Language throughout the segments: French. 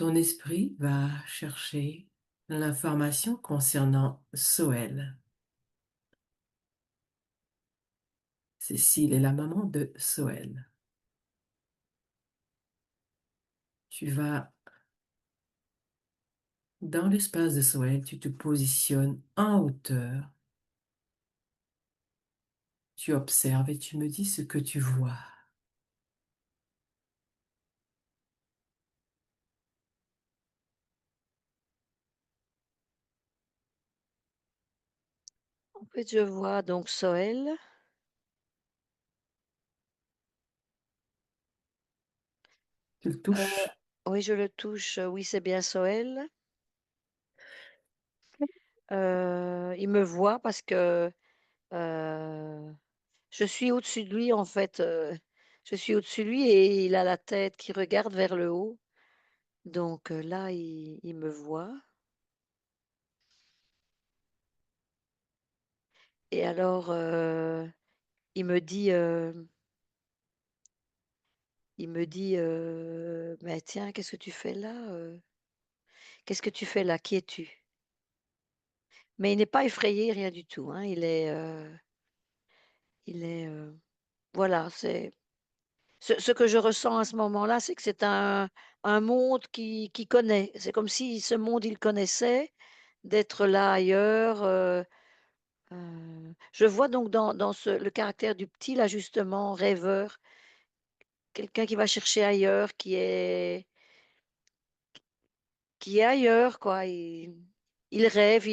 ton esprit va chercher l'information concernant Soël. Cécile est la maman de Soël. Tu vas dans l'espace de Soël, tu te positionnes en hauteur, tu observes et tu me dis ce que tu vois. En fait, je vois donc Soël. Tu le Heu, touches. oui, je le touche, oui, c'est bien Soël. Il me voit parce que, heu, je suis au-dessus de lui, en fait, je suis au-dessus de lui et il a la tête qui regarde vers le haut. Donc là, il me voit et alors, il me dit, «Mais tiens, qu'est-ce que tu fais là? Qu'est-ce que tu fais là? Qui es-tu?» Mais il n'est pas effrayé, rien du tout, hein. Il est, voilà, c'est ce que je ressens à ce moment-là, c'est que c'est un monde qui connaît. C'est comme si ce monde, il le connaissait, d'être là ailleurs, je vois donc dans ce le caractère du petit, là, justement, rêveur, quelqu'un qui va chercher ailleurs, qui est ailleurs, quoi. Il rêve,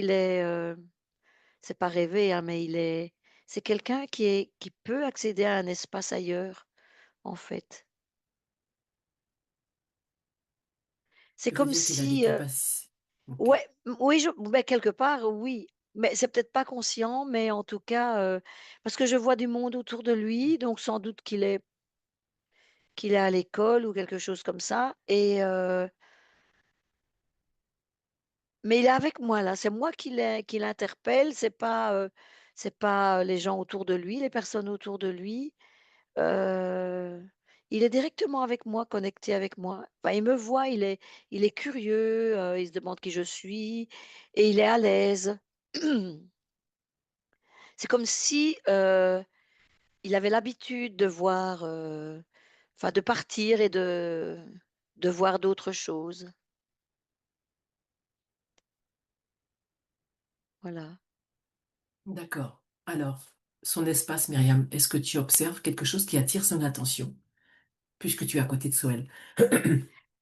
c'est pas rêver, hein, mais c'est quelqu'un qui peut accéder à un espace ailleurs, en fait. C'est Ça veut comme dire qu'il a des si, capacités. Ok. ouais, oui, beh, quelque part, oui, mais c'est peut-être pas conscient, mais en tout cas, parce que je vois du monde autour de lui, donc sans doute qu'il est à l'école ou quelque chose comme ça mais il est avec moi là, c'est moi qui l'interpelle, c'est pas les gens autour de lui, les personnes autour de lui. Heu, il est directement avec moi, connecté avec moi. Enfin, il me voit, il est curieux, il se demande qui je suis et il est à l'aise. C'est comme si, il avait l'habitude de voir, enfin de partir et de voir d'autres choses. Voilà. D'accord. Alors, son espace, Myriam, est-ce que tu observes quelque chose qui attire son attention, puisque tu es à côté de Soël?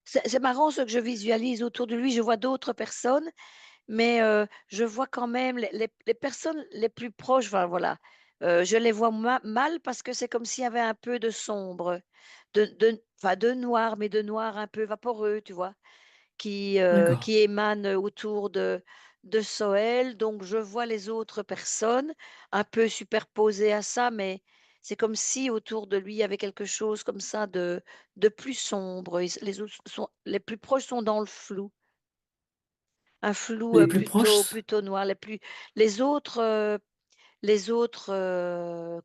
C'est marrant ce que je visualise autour de lui, je vois d'autres personnes, mais je vois quand même les personnes les plus proches, enfin voilà, je les vois mal parce que c'est comme s'il y avait un peu de sombre, enfin de noir, mais de noir un peu vaporeux, tu vois? D'accord. Qui émane autour de Soël, donc je vois les autres personnes un peu superposées à ça, mais c'est comme si autour de lui, il y avait quelque chose comme ça de plus sombre. Les autres les plus proches sont dans le flou, un flou, Les plus plutôt proches, plutôt noir. Les autres,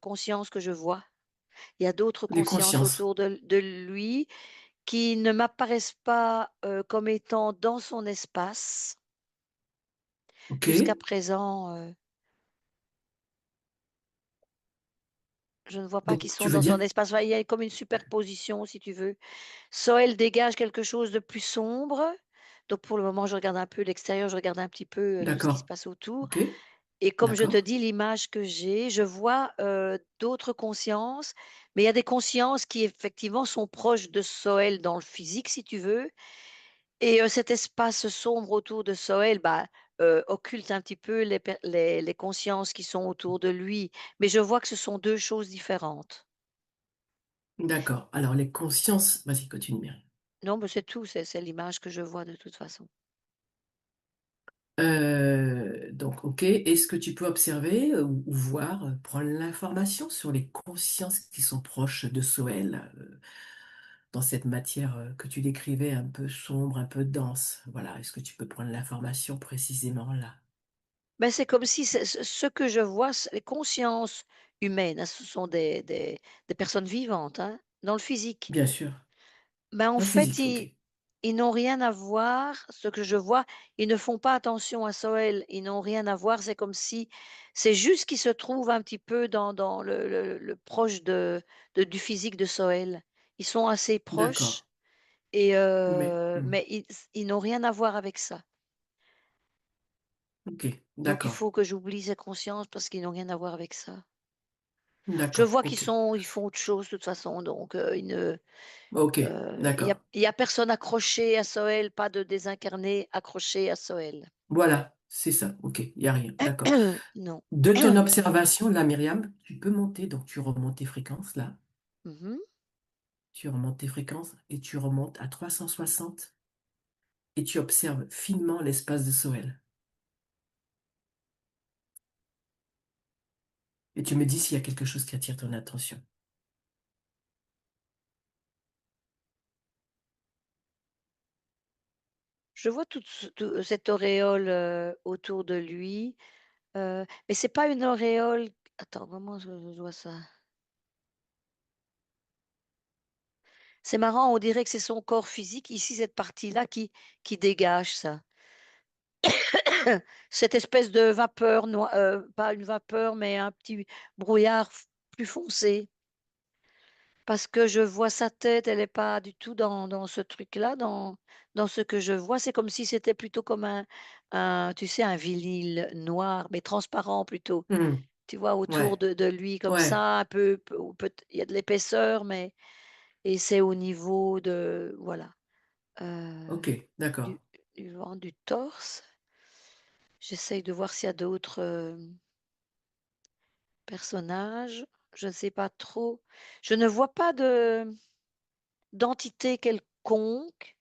consciences que je vois, il y a d'autres les consciences consciences. autour de lui qui ne m'apparaissent pas, comme étant dans son espace. OK. Jusqu'à présent, je ne vois pas Donc, qu'ils tu sont veux dans son dire, espace. Enfin, il y a comme une superposition, si tu veux. Soit dégage quelque chose de plus sombre, donc pour le moment, je regarde un peu l'extérieur, je regarde un petit peu, tout ce qui se d'accord. passe autour OK. et comme je te D'accord. dis, l'image que j'ai, je vois, d'autres consciences, mais il y a des consciences qui effectivement sont proches de Soël dans le physique, si tu veux. Et cet espace sombre autour de Soël, bah, occulte un petit peu les consciences qui sont autour de lui, mais je vois que ce sont 2 choses différentes. D'accord. Alors, les consciences, vas-y, continue, Myriam. Non, mais c'est tout, c'est l'image que je vois de toute façon. Donc, OK. Est-ce que tu peux observer ou voir, prendre l'information sur les consciences qui sont proches de Soël, dans cette matière que tu décrivais un peu sombre, un peu dense? Voilà. Est-ce que tu peux prendre l'information précisément là? Ben, c'est comme si ce que je vois, les consciences humaines, hein, ce sont des personnes vivantes, hein, dans le physique. Bien sûr. Ben, en Dans le fait, physique, OK. ils n'ont rien à voir, ce que je vois, ils ne font pas attention à Soël, ils n'ont rien à voir, c'est comme si c'est juste qu'ils se trouvent un petit peu dans le proche du physique de Soël. Ils sont assez D'accord. proches et Mais, mais ils n'ont rien à voir avec ça. ok, Donc il d'accord. faut que j'oublie ces consciences parce qu'ils n'ont rien à voir avec ça. Je D'accord. vois Ok. ils font autre chose de toute façon, donc ils ne Ok. D'accord. il y a personne accroché à Soël, pas de désincarné accroché à Soël. Voilà. C'est ça. Ok. Il n'y a rien. D'accord. Non. De ton observation, là, Myriam, tu peux monter. Donc, tu remontes tes fréquences, là. Mmh. Tu remontes tes fréquences et tu remontes à 360 et tu observes finement l'espace de Soël. Et tu me dis s'il y a quelque chose qui attire ton attention. Je vois toute cette auréole, autour de lui, mais c'est pas une auréole attends, comment je vois ça? C'est marrant, on dirait que c'est son corps physique, ici, cette partie-là qui dégage ça. Cette espèce de vapeur pas une vapeur, mais un petit brouillard plus foncé. Parce que je vois sa tête, elle est pas du tout dans ce truc-là, dans ce que je vois. C'est comme si c'était plutôt comme tu sais, un vinyle noir, mais transparent plutôt. Hmm. Tu vois, autour Ouais. de lui comme Ouais. ça, un peu ou il y a de l'épaisseur, mais et c'est au niveau de voilà, heu, Ok. D'accord. du du ventre, du torse. J'essaye de voir s'il y a d'autres, personnages. Je ne sais pas trop. Je ne vois pas d'entité quelconque.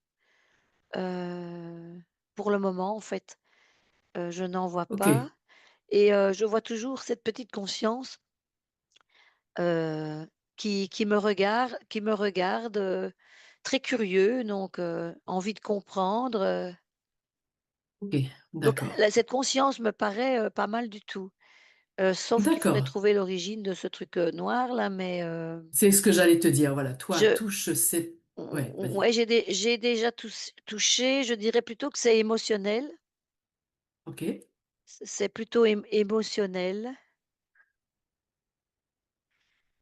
Heu, pour le moment, en fait, je n'en vois Ok. pas et je vois toujours cette petite conscience, heu, qui me regarde, très curieux donc envie de comprendre, Ok. donc D'accord. là, cette conscience me paraît, pas mal du tout, sauf qu'il faudrait D'accord. trouver l'origine de ce truc, noir là, mais C'est ce que j'allais te dire. Voilà. Toi, je touche cette... Ouais, vas-y. ouais, j'ai déjà touché, je dirais plutôt que c'est émotionnel, Ok. c'est plutôt émotionnel.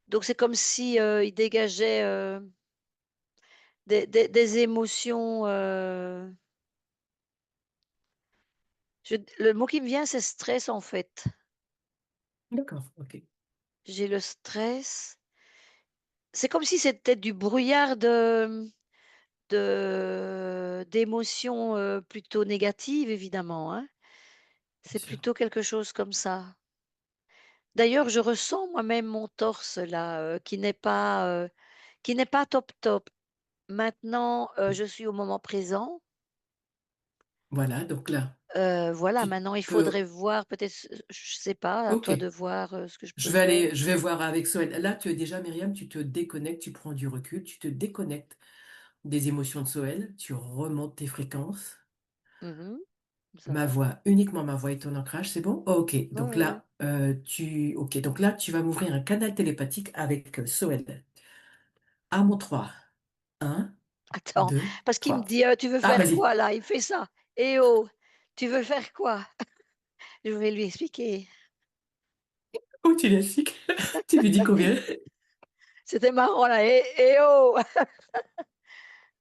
Donc c'est comme si, il dégageait, des émotions, le mot qui me vient, c'est stress, en fait. D'accord. Ok. J'ai le stress. C'est comme si c'était du brouillard d'émotions, plutôt négatives, évidemment, hein. Bien C'est sûr. plutôt quelque chose comme ça. D'ailleurs, je ressens moi-même mon torse là, qui n'est pas top top. Maintenant, je suis au moment présent. Voilà. Donc là, Voilà, tu maintenant il faudrait peux... voir peut-être je sais pas, à Ok. toi de voir, ce que je peux faire. Je vais voir avec Soël. Là, tu es déjà, Myriam, tu te déconnectes, tu prends du recul, tu te déconnectes des émotions de Soël, tu remontes tes fréquences. Mmh. Ça Ma va. voix, uniquement ma voix et ton ancrage, c'est bon? Oh, ok. Ouais, Donc ouais, ouais. là, ok. Donc là, tu vas m'ouvrir un canal télépathique avec Soël. À mon 3. Un, Attends, 2, parce qu'il me 3. dit: Tu veux Ah, faire vas-y. quoi là?» Il fait ça. «Eh oh, tu veux faire quoi?» Je vais lui expliquer. Oh, tu l'expliques. Tu lui dis combien? C'était marrant là: «Eh oh!»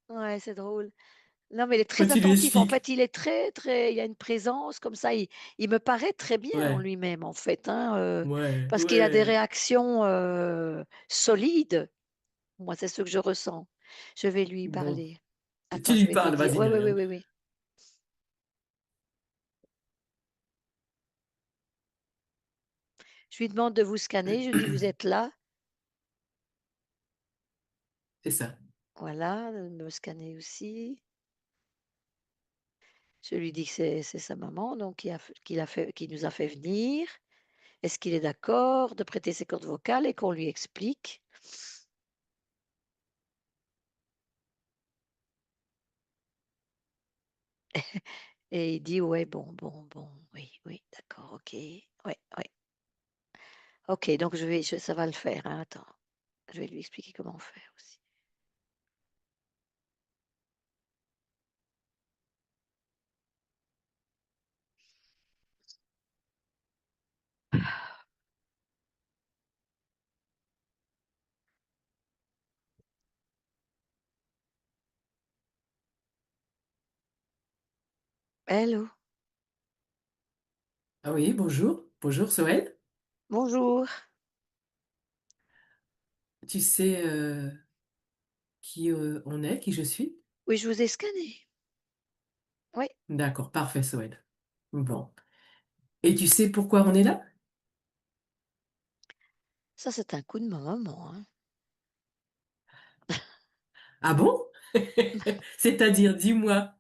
Ouais, c'est drôle. Non, mais il est Oh, très tu lui attentif. En expliques. fait, il est très il a une présence comme ça, il me paraît très bien en Ouais, lui-même en fait, hein, ouais, parce qu'il a des ouais. réactions, solides. Moi, c'est ce que je ressens. Je vais lui Bon. parler. Tu Attends, je lui vais lui parles, dire. vas-y, Oui, oui, oui, Myriam. oui, oui. Je lui demande de vous scanner. Je dis: «Vous êtes là?» C'est ça. Voilà, de me scanner aussi. Je lui dis que c'est sa maman, donc qui nous a fait venir. Est-ce qu'il est d'accord de prêter ses cordes vocales et qu'on lui explique? Et il dit: «Ouais, bon, bon, bon, oui, oui, d'accord, OK. Ouais, ouais. OK, donc ça va le faire, hein, attends. Je vais lui expliquer comment faire aussi». Hello, Ah oui, bonjour. Bonjour, Soël. bonjour. Tu sais qui on est, qui je suis? Oui, je vous ai scanné. Oui, D'accord, parfait, Soël. Bon. Et tu sais pourquoi on est là? ça c'est un coup de ma maman, hein. Ah bon? C'est-à-dire, dis-moi.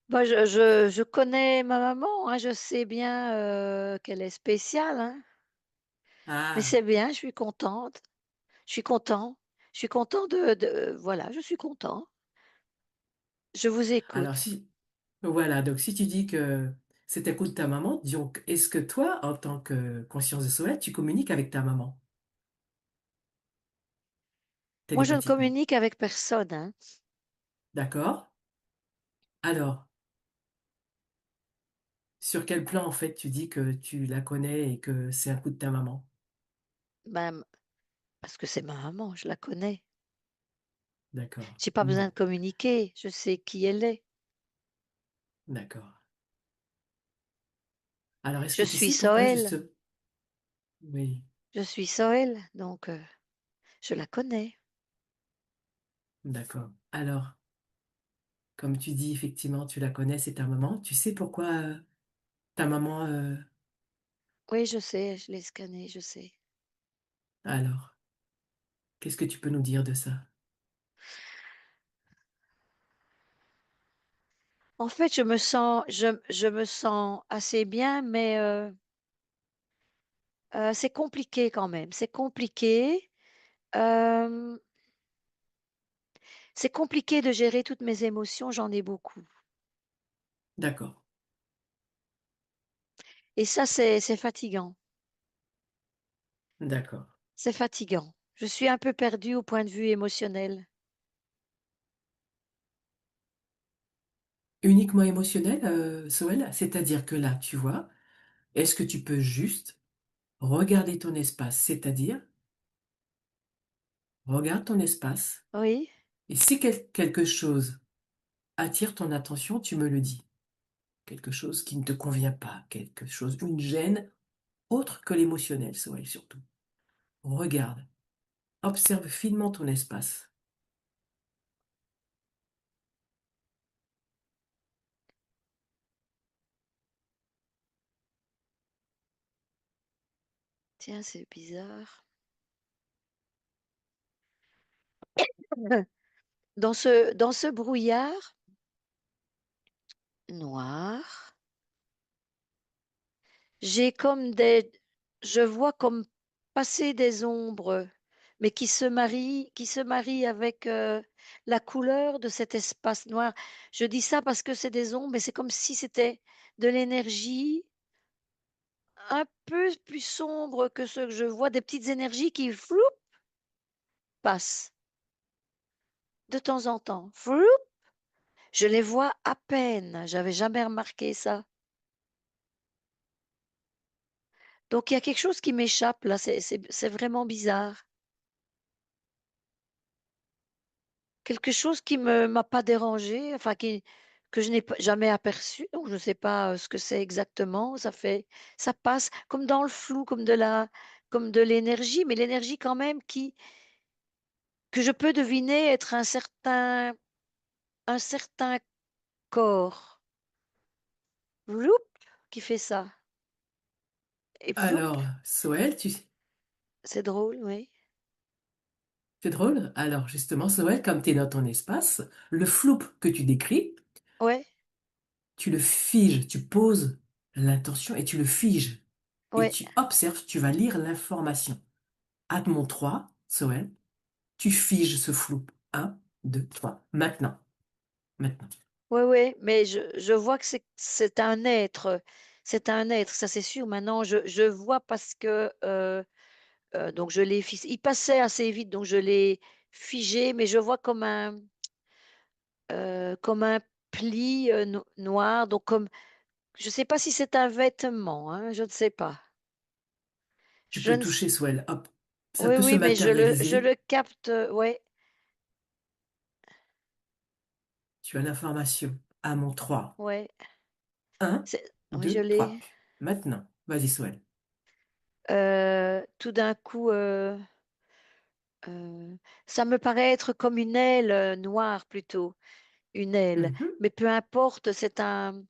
Bah, je connais ma maman, hein, je sais bien qu'elle est spéciale, hein. Mais Ah, c'est bien, je suis contente. Je suis content. Je suis content voilà, je suis content. Je vous alors écoute. si, voilà, donc si tu dis que c'est à cause de ta maman, donc est-ce que toi, en tant que conscience de Soël, tu communiques avec ta maman Moi, je ne télépathiquement? communique avec personne, hein. D'accord? Alors, sur quel plan, en fait, tu dis que tu la connais et que c'est un coup de ta maman? Ben, parce que c'est ma maman, je la connais. D'accord. J'ai pas besoin Bon, de communiquer, je sais qui elle est. d'accord. Alors, est-ce Je que tu suis sais pourquoi Soël, juste... Oui, je suis Soël, donc je la connais. d'accord. Alors, comme tu dis, effectivement, tu la connais, c'est ta maman. Tu sais pourquoi ta maman... Oui, je sais, je l'ai scanné, je sais. Alors, qu'est-ce que tu peux nous dire de ça? En fait, je me sens assez bien, mais c'est compliqué quand même. Hem, c'est compliqué de gérer toutes mes émotions, j'en ai beaucoup D'accord, et ça, c'est fatigant. d'accord. C'est fatigant. Je suis un peu perdue au point de vue émotionnel. Uniquement émotionnel, Soël? C'est-à-dire que là, tu vois, est-ce que tu peux juste regarder ton espace? C'est-à-dire, regarde ton espace Oui, et si quelque chose attire ton attention, tu me le dis. Quelque chose qui ne te convient pas, quelque chose, une gêne autre que l'émotionnel, Soël, surtout. Regarde, observe finement ton espace. tiens, c'est bizarre. Dans ce brouillard noir, j'ai comme des je vois comme passer des ombres, mais qui se marient avec, la couleur de cet espace noir. Je dis ça parce que c'est des ombres, mais c'est comme si c'était de l'énergie un peu plus sombre que ce que je vois, des petites énergies qui floup passent de temps en temps. Floup, je les vois à peine, j'avais jamais remarqué ça. Donc il y a quelque chose qui m'échappe là, c'est vraiment bizarre. Quelque chose qui me m'a pas dérangée, enfin qui que je n'ai pas jamais aperçu, donc je ne sais pas, ce que c'est exactement. Ça passe comme dans le flou, comme de l'énergie, mais l'énergie quand même qui que je peux deviner être un certain corps. Vloup, qui fait ça et ploup, Alors, Soël, c'est drôle, oui. c'est drôle. Alors, justement, Soël, comme tu es dans ton espace, le flou que tu décris, Ouais, tu le figes, tu poses l'intention et tu le figes. Et ouais, tu observes, tu vas lire l'information. À mon 3, Soël, tu figes ce flou. Un, 2, 3. Maintenant. Maintenant. ouais, ouais, mais je vois que c'est un être, ça c'est sûr. Maintenant je vois parce que, donc je l'ai fis il passait assez vite, donc je l'ai figé, mais je vois comme un pli, noir, donc comme je ne sais pas si c'est un vêtement, hein, je ne sais pas. Tu Je peux ne s toucher, Soël. Hop. Ça Oui, peut se oui, mais je matérialiser. le capte, ouais, Tu as l'information. À mon 3. ouais. Un, Oui, je deux, l'ai. trois. Maintenant. Vas-y, Soel. Tout d'un coup, ça me paraît être comme une aile, noire plutôt, une aile. Mhm. Mais peu importe, c'est un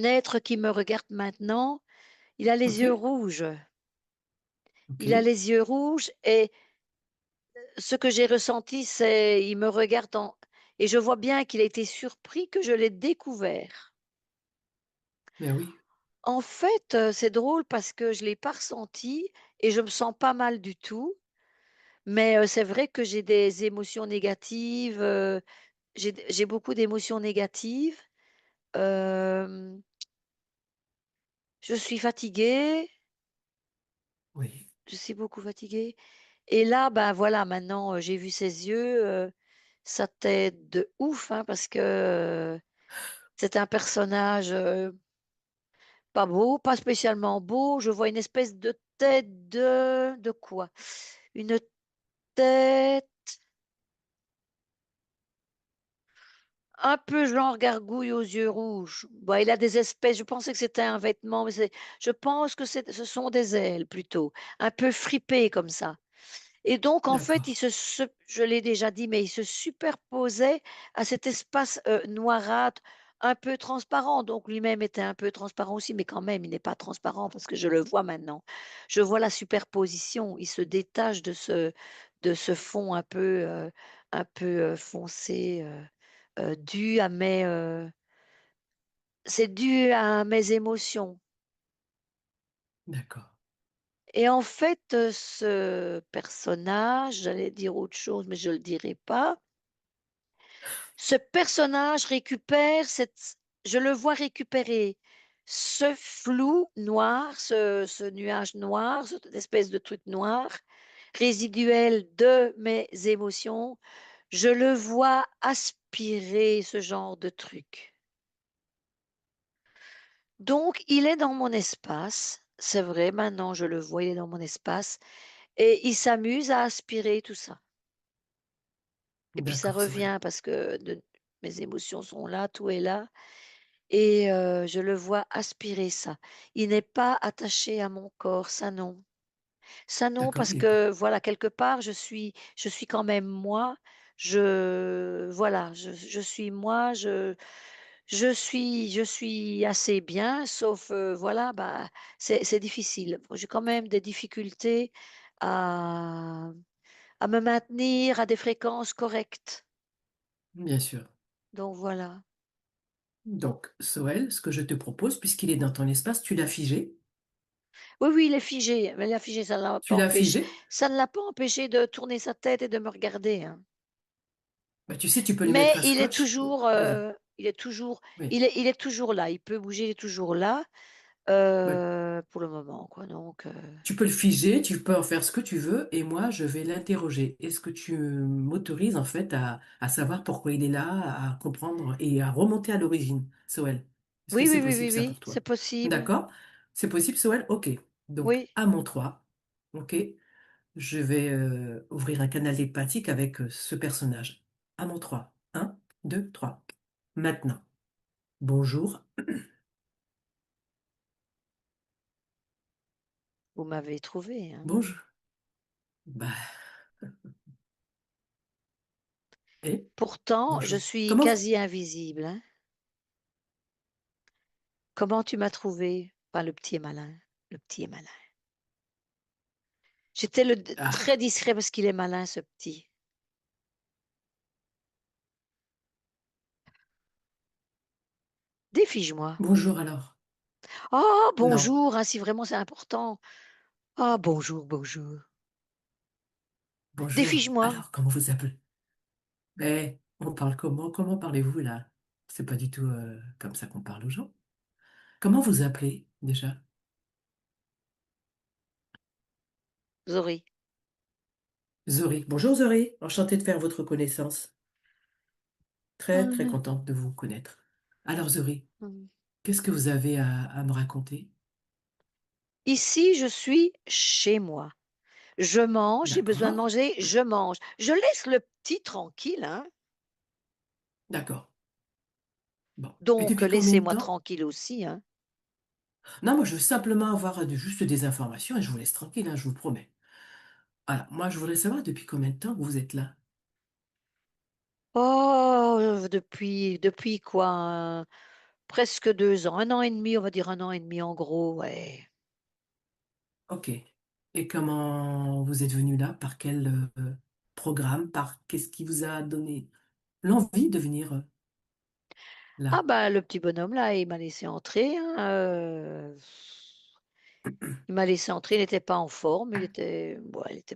être qui me regarde maintenant. Il a les Ok, yeux rouges. ok. Il a les yeux rouges et ce que j'ai ressenti, c'est il me regarde et je vois bien qu'il a été surpris que je l'ai découvert. Mais oui, En fait, c'est drôle parce que je l'ai pas ressenti et je me sens pas mal du tout. Mais, c'est vrai que j'ai des émotions négatives, j'ai beaucoup d'émotions négatives. Hem, je suis fatiguée, oui. je suis beaucoup fatiguée et là, ben, voilà, maintenant, j'ai vu ses yeux, ça t'aide de ouf, hein, parce que, c'est un personnage, pas beau, pas spécialement beau. Je vois une espèce de tête de quoi? Une tête un peu genre gargouille aux yeux rouges. Bah, il a des espèces je pensais que c'était un vêtement, mais je pense que ce sont des ailes plutôt, un peu fripées comme ça. Et donc en fait, D'accord. je l'ai déjà dit, mais il se superposait à cet espace, noirâtre, un peu transparent. Donc lui-même était un peu transparent aussi, mais quand même, il n'est pas transparent parce que je le vois maintenant. Je vois la superposition. Il se détache de ce fond un peu foncé, dû à c'est dû à mes émotions. D'accord. Et en fait, ce personnage, j'allais dire autre chose, mais je le dirai pas. Ce personnage récupère je le vois récupérer ce flou noir, ce nuage noir, cette espèce de truc noir résiduel de mes émotions. Je le vois aspirer ce genre de truc. Donc il est dans mon espace, c'est vrai, maintenant je le vois, il est dans mon espace et il s'amuse à aspirer tout ça. Et puis ça D'accord, Soel. revient parce que mes émotions sont là, tout est là et je le vois aspirer ça. Il n'est pas attaché à mon corps, ça non. Ça non, D'accord, parce il est pas. que voilà, quelque part, je suis quand même moi. Voilà, je suis moi, je suis assez bien, sauf, voilà, bah, c'est difficile. J'ai quand même des difficultés à à me maintenir à des fréquences correctes. Bien sûr. Donc voilà. Donc, Soel, ce que je te propose, puisqu'il est dans ton espace, tu l'as figé. Oui, oui, il est figé, mais il est figé, Tu l'as figé. ça ne l'a pas empêché de tourner sa tête et de me regarder, hein. Bah, tu sais, tu peux lui Mais mettre un scotch. il est toujours Oui. il est toujours là. Il peut bouger, il est toujours là, Bah, pour le moment, quoi, donc tu peux le figer, tu peux en faire ce que tu veux, et moi, je vais l'interroger. Est-ce que tu m'autorises, en fait, à savoir pourquoi il est là, à comprendre et à remonter à l'origine, Soel? Est-ce que oui, oui, c'est oui, oui, possible, ça, oui, pour c'est toi? possible. D'accord? C'est possible, Soel? Ok. Donc, Oui. à mon 3, ok, je vais ouvrir un canal télépathique avec ce personnage. À mon 3. Un, 2, 3. Maintenant. Bonjour. Vous m'avez trouvé, hein. Bonjour. Bah, et Pourtant, je bonjour. suis Comment vous... quasi invisible, hein. Comment tu m'as trouvé? Enfin, le petit est malin, le petit est malin. J'étais très Ah, discret parce qu'il est malin, ce petit. Défige-moi. bonjour alors. «Ah Non. bonjour!» hein, si vraiment c'est important. «Ah bonjour, bonjour. Bonjour. Défige-moi!» Alors, comment vous appelez? Eh, on parle comment? Comment parlez-vous là? C'est pas du tout comme ça qu'on parle aux gens. Comment vous appelez déjà? Zori. Zori. Bonjour Zori. Enchanté de faire votre connaissance. Très très Mmh. contente de vous connaître. Alors Zori, Mmh. qu'est-ce que vous avez à me raconter? Ici, je suis chez moi. Je mange, j'ai besoin de D'accord? manger, je mange. Je laisse le petit tranquille, hein. D'accord. Bon. Et Donc depuis combien de laissez-moi temps? tranquille aussi, hein. Non, moi, je veux simplement avoir juste des informations et je vous laisse tranquille, hein, je vous promets. Voilà. Moi, je voudrais savoir depuis combien de temps que vous êtes là. Oh, depuis quoi? Presque 2 ans, 1 an et demi, on va dire 1 an et demi en gros, ouais. Ok. Et comment vous êtes venu là? Par quel programme? Par qu'est-ce qui vous a donné l'envie de venir Ah là? bah, le petit bonhomme là, il m'a laissé entrer, hein, il m'a laissé entrer, il n'était pas en forme, il était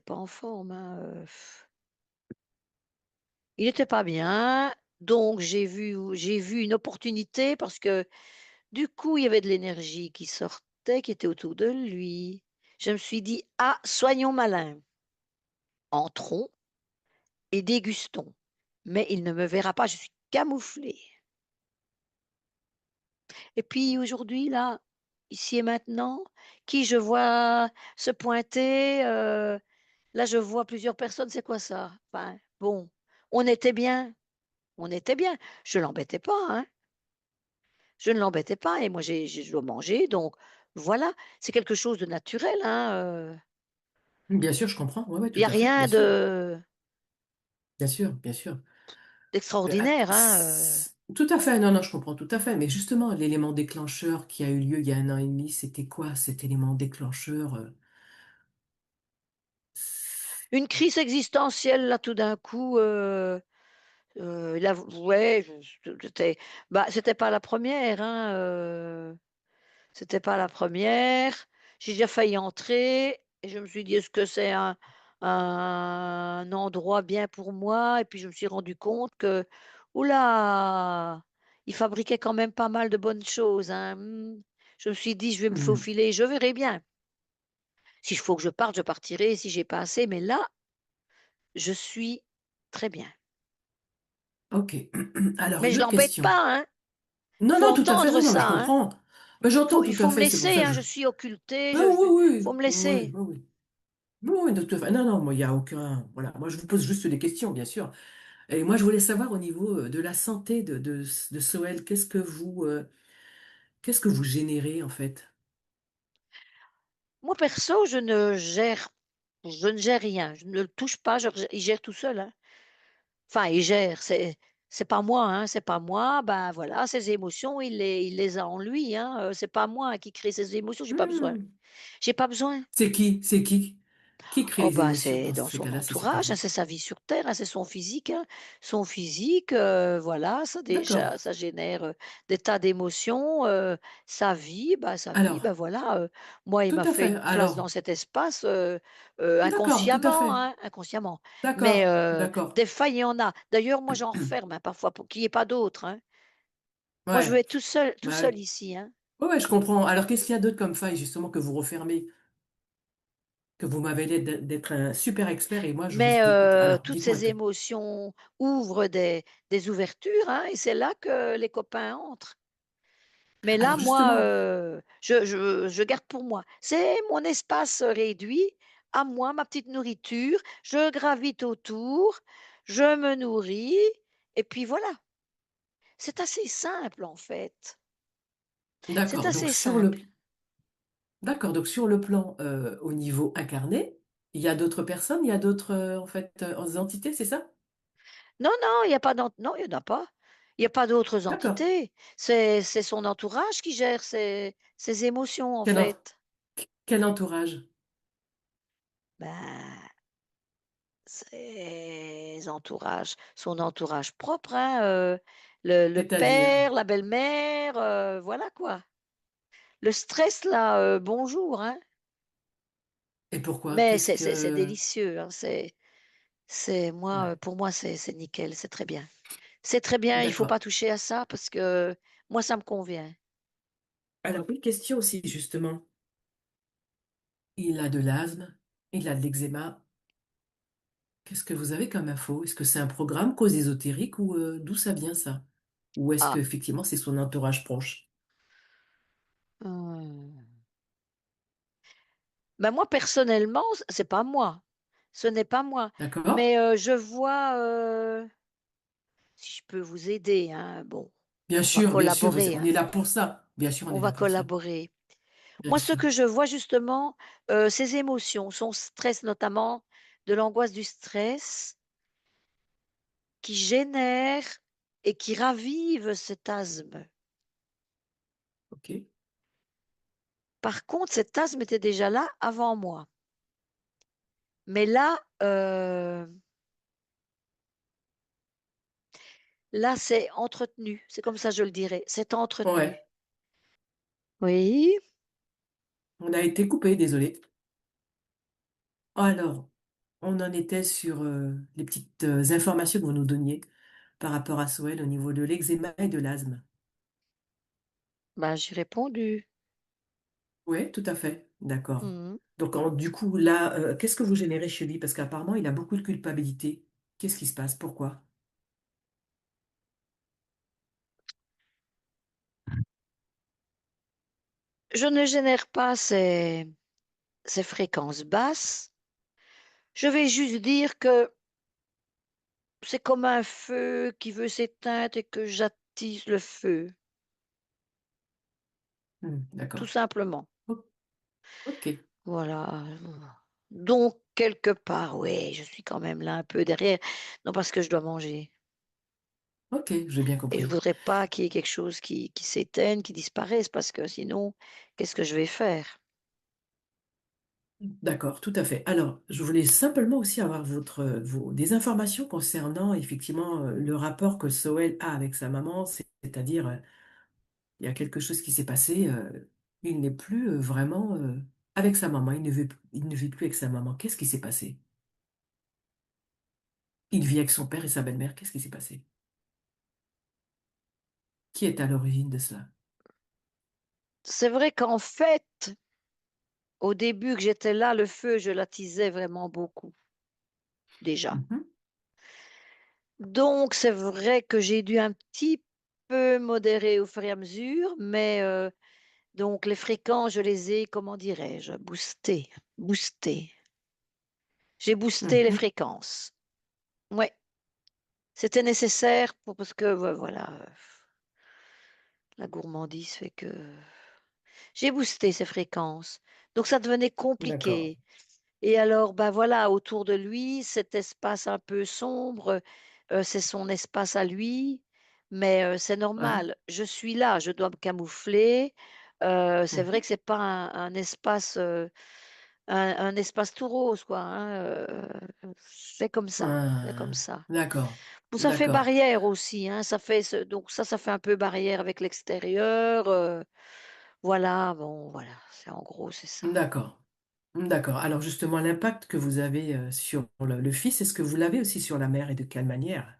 pas en forme, hein, il était pas bien, donc j'ai vu une opportunité parce que du coup, il y avait de l'énergie qui sortait, qui était autour de lui. Je me suis dit: «Ah, soyons malins, entrons et dégustons, mais il ne me verra pas, je suis camouflée». Et puis aujourd'hui, là, ici et maintenant, qui je vois se pointer, là, je vois plusieurs personnes, c'est quoi ça? Enfin, bon, on était bien, on était bien. Je l'embêtais pas, hein, je ne l'embêtais pas et moi je dois manger donc voilà, c'est quelque chose de naturel, hein, Bien sûr, je comprends. Ouais, ouais, il tout y a à fait. Bien rien sûr. de Bien sûr, bien sûr. d'extraordinaire, hein, Tout à fait. Non, non, je comprends tout à fait. Mais justement, l'élément déclencheur qui a eu lieu il y a 1 an et demi, c'était quoi cet élément déclencheur? Une crise existentielle là tout d'un coup, là ouais, c'était pas la première, hein, c'était pas la première. J'ai déjà failli entrer et je me suis dit: «Est-ce que c'est un endroit bien pour moi?» et puis je me suis rendu compte que, ouh là! Ils fabriquaient quand même pas mal de bonnes choses, hein, Je me suis dit: «Je vais me Hmm. faufiler, je verrai bien. S'il faut que je parte, je partirai, si j'ai pas assez, mais là, je suis très bien». Ok. Alors, Mais une je autre l'embête question. pas, hein. Non, Faut non, tout à fait. entendre Non, non, mais je ça, hein. comprends. Mais j'entends Il tout faut à me fait. C'est pour ça laisser, que hein, je. je suis occultée, Ah, oui, faut oui, me oui, laisser. oui, oui. Oui, oui, de toute façon. Non, non, moi, il n'y a aucun. Voilà, moi, je vous pose juste des questions, bien sûr. Et moi, je voulais savoir au niveau de la santé de Soel, qu'est-ce que vous générez, en fait? Moi perso, je ne gère rien, je ne le touche pas, il gère tout seul, hein. Enfin, il gère, c'est pas moi, hein, c'est pas moi, ben, voilà, ses émotions, il les a en lui, hein, c'est pas moi qui crée ses émotions, j'ai pas besoin. Hmm. J'ai pas besoin. C'est qui? C'est qui? Qui crée Oh les bah, émotions c'est dans dans ces son cas-là, si c'est pas entourage, hein, vous? c'est sa vie sur terre, hein, c'est son physique, hein. Son physique, voilà, ça D'accord. déjà, ça génère, des tas d'émotions, sa vie, Alors, bah, voilà, moi, il tout m'a à fait fait. une place dans Alors, cet espace, d'accord, tout à inconsciemment, fait. hein, inconsciemment. Mais, D'accord, d'accord. des failles, il y en a. D'ailleurs, moi, j'en referme, hein, parfois pour qu'il y ait pas d'autres, hein. Moi, je veux Ouais. être tout seul Bah, ici, hein. ouais, ouais, je comprends. Alors, qu'est-ce qu'il y a d'autre comme faille, justement, que vous refermez? Que vous m'avez l'air d'être un super expert et moi, je vous Mais, écoute. Alors, toutes dites-moi ces tout. émotions ouvrent des ouvertures, hein, et c'est là que les copains entrent. Mais là, Alors, moi, justement, je garde pour moi. C'est mon espace réduit, à moi, ma petite nourriture, je gravite autour, je me nourris et puis voilà. C'est assez simple, en fait. C'est d'accord. assez simple. D'accord. Donc, sur le plan au niveau incarné, il y a d'autres personnes, il y a d'autres, en fait, entités, c'est ça? Non, non, il y a pas non, il y en a pas. Il y a pas d'autres D'accord. entités. C'est son entourage qui gère ses émotions, en Quel, en- fait. quel entourage? Ben, ses entourages, son entourage propre, hein, le C'est-à-dire? père, la belle-mère, voilà quoi. Le stress là, bonjour, hein. Et pourquoi? Mais Qu'est-ce c'est que... délicieux, hein, c'est moi, Ouais. pour moi, c'est nickel, c'est très bien. C'est très bien, il faut D'accord. pas toucher à ça parce que moi, ça me convient. Alors, une question aussi, justement. Il a de l'asthme, il a de l'eczéma. Qu'est-ce que vous avez comme info? Est-ce que c'est un programme cause ésotérique ou d'où ça vient ça? Ou est-ce que Ah, effectivement c'est son entourage proche? mmh. Bah, moi personnellement, c'est pas moi, ce n'est pas moi, D'accord? mais je vois, si je peux vous aider, hein, bon. Bien sûr, collaborer, on hein. est là pour ça. Bien sûr, on On est va là pour ça. collaborer. Bien Moi, ce sûr. que je vois justement, ces émotions, son stress notamment, de l'angoisse du stress qui génère et qui ravive cet asthme. OK. Par contre, cet asthme était déjà là avant moi. Mais là, c'est entretenu. C'est comme ça, je le dirais. C'est entretenu. Ouais. Oui, On a été coupé, désolé. Alors, on en était sur les petites informations que vous nous donniez par rapport à Soël au niveau de l'eczéma et de l'asthme. ben, j'ai répondu. Oui, tout à fait. D'accord. Mmh. Donc, du coup, là, qu'est-ce que vous générez chez lui? Parce qu'apparemment, il a beaucoup de culpabilité. Qu'est-ce qui se passe? Pourquoi? Je ne génère pas ces fréquences basses. Je vais juste dire que c'est comme un feu qui veut s'éteindre et que j'attise le feu, tout D'accord. simplement. O- Ok. Voilà. Donc, quelque part, oui, je suis quand même là un peu derrière. Non, parce que je dois manger. Ok, j'ai bien Et je compris. voudrais pas qu'il y ait quelque chose qui s'éteigne, qui disparaisse, parce que sinon, qu'est-ce que je vais faire? D'accord, tout à fait. Alors, je voulais simplement aussi avoir des informations concernant effectivement le rapport que Soël a avec sa maman, c'est-à-dire il y a quelque chose qui s'est passé, il n'est plus vraiment avec sa maman, il ne vit plus avec sa maman. Qu'est-ce qui s'est passé? Il vit avec son père et sa belle-mère. Qu'est-ce qui s'est passé? Qui est à l'origine de cela? C'est vrai qu'en fait, au début que j'étais là, le feu, je l'attisais vraiment beaucoup, déjà. Mhm, Donc, c'est vrai que j'ai dû un petit peu modérer au fur et à mesure, mais donc les fréquences, je les ai, comment dirais-je, boostées. J'ai boosté les mhm. fréquences. Ouais, c'était nécessaire parce que voilà, la gourmandise fait que j'ai boosté ces fréquences. Donc ça devenait D'accord. compliqué. Et alors, bah, voilà, autour de lui, cet espace un peu sombre, c'est son espace à lui, mais c'est Ouais. normal. Je suis là, je dois me camoufler. C'est vrai Mhm. que c'est pas un espace, un espace tout rose, quoi, hein, c'est comme ça. D'accord. Bon, ça fait D'accord. barrière aussi, hein, ça fait donc ça fait un peu barrière avec l'extérieur, voilà, bon, voilà, c'est en gros, c'est ça. D'accord. D'accord. Alors justement, l'impact que vous avez sur le fils, est-ce que vous l'avez aussi sur la mère et de quelle manière?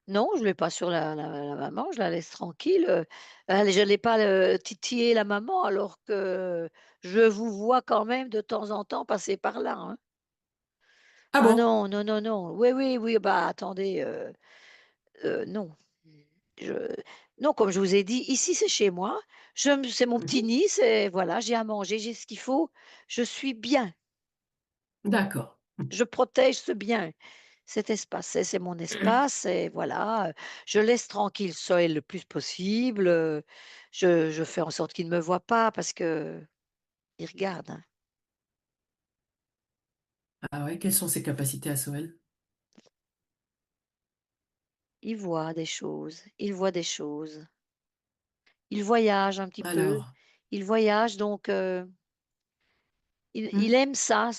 Non, je ne l'ai pas sur la maman, je la laisse tranquille, allez, je n'ai pas, titillé la maman alors que je vous vois quand même de temps en temps passer par là, hein. Ah Ah bon? non, non, non, non, oui, oui, oui, bah, attendez, non. Je non, comme je vous ai dit, ici, c'est chez moi, c'est mon petit Mhm. nid, c'est voilà, j'ai à manger, j'ai ce qu'il faut, je suis bien, D'accord. je protège ce bien. Cet espace, c'est mon espace et voilà, je laisse tranquille Soël le plus possible, je fais en sorte qu'il ne me voit pas parce qu'il regarde, hein. Ah ouais, quelles sont ses capacités à Soël? Il voit des choses, il voit des choses. Il voyage un petit peu, Alors, il voyage donc il hmm, aime ça,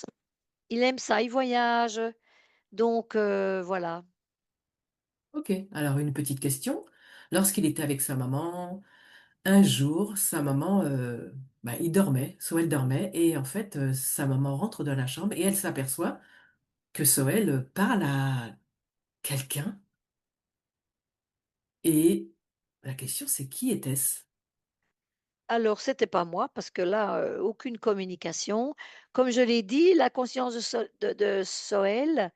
il aime ça, il voyage donc voilà. ok. Alors, une petite question. Lorsqu'il était avec sa maman, un jour, sa maman, bah, il dormait, Soël dormait, et en fait, sa maman rentre dans la chambre et elle s'aperçoit que Soël parle à quelqu'un. Et la question, c'est qui était-ce? Alors c'était pas moi parce que là, aucune communication. Comme je l'ai dit, la conscience de Soël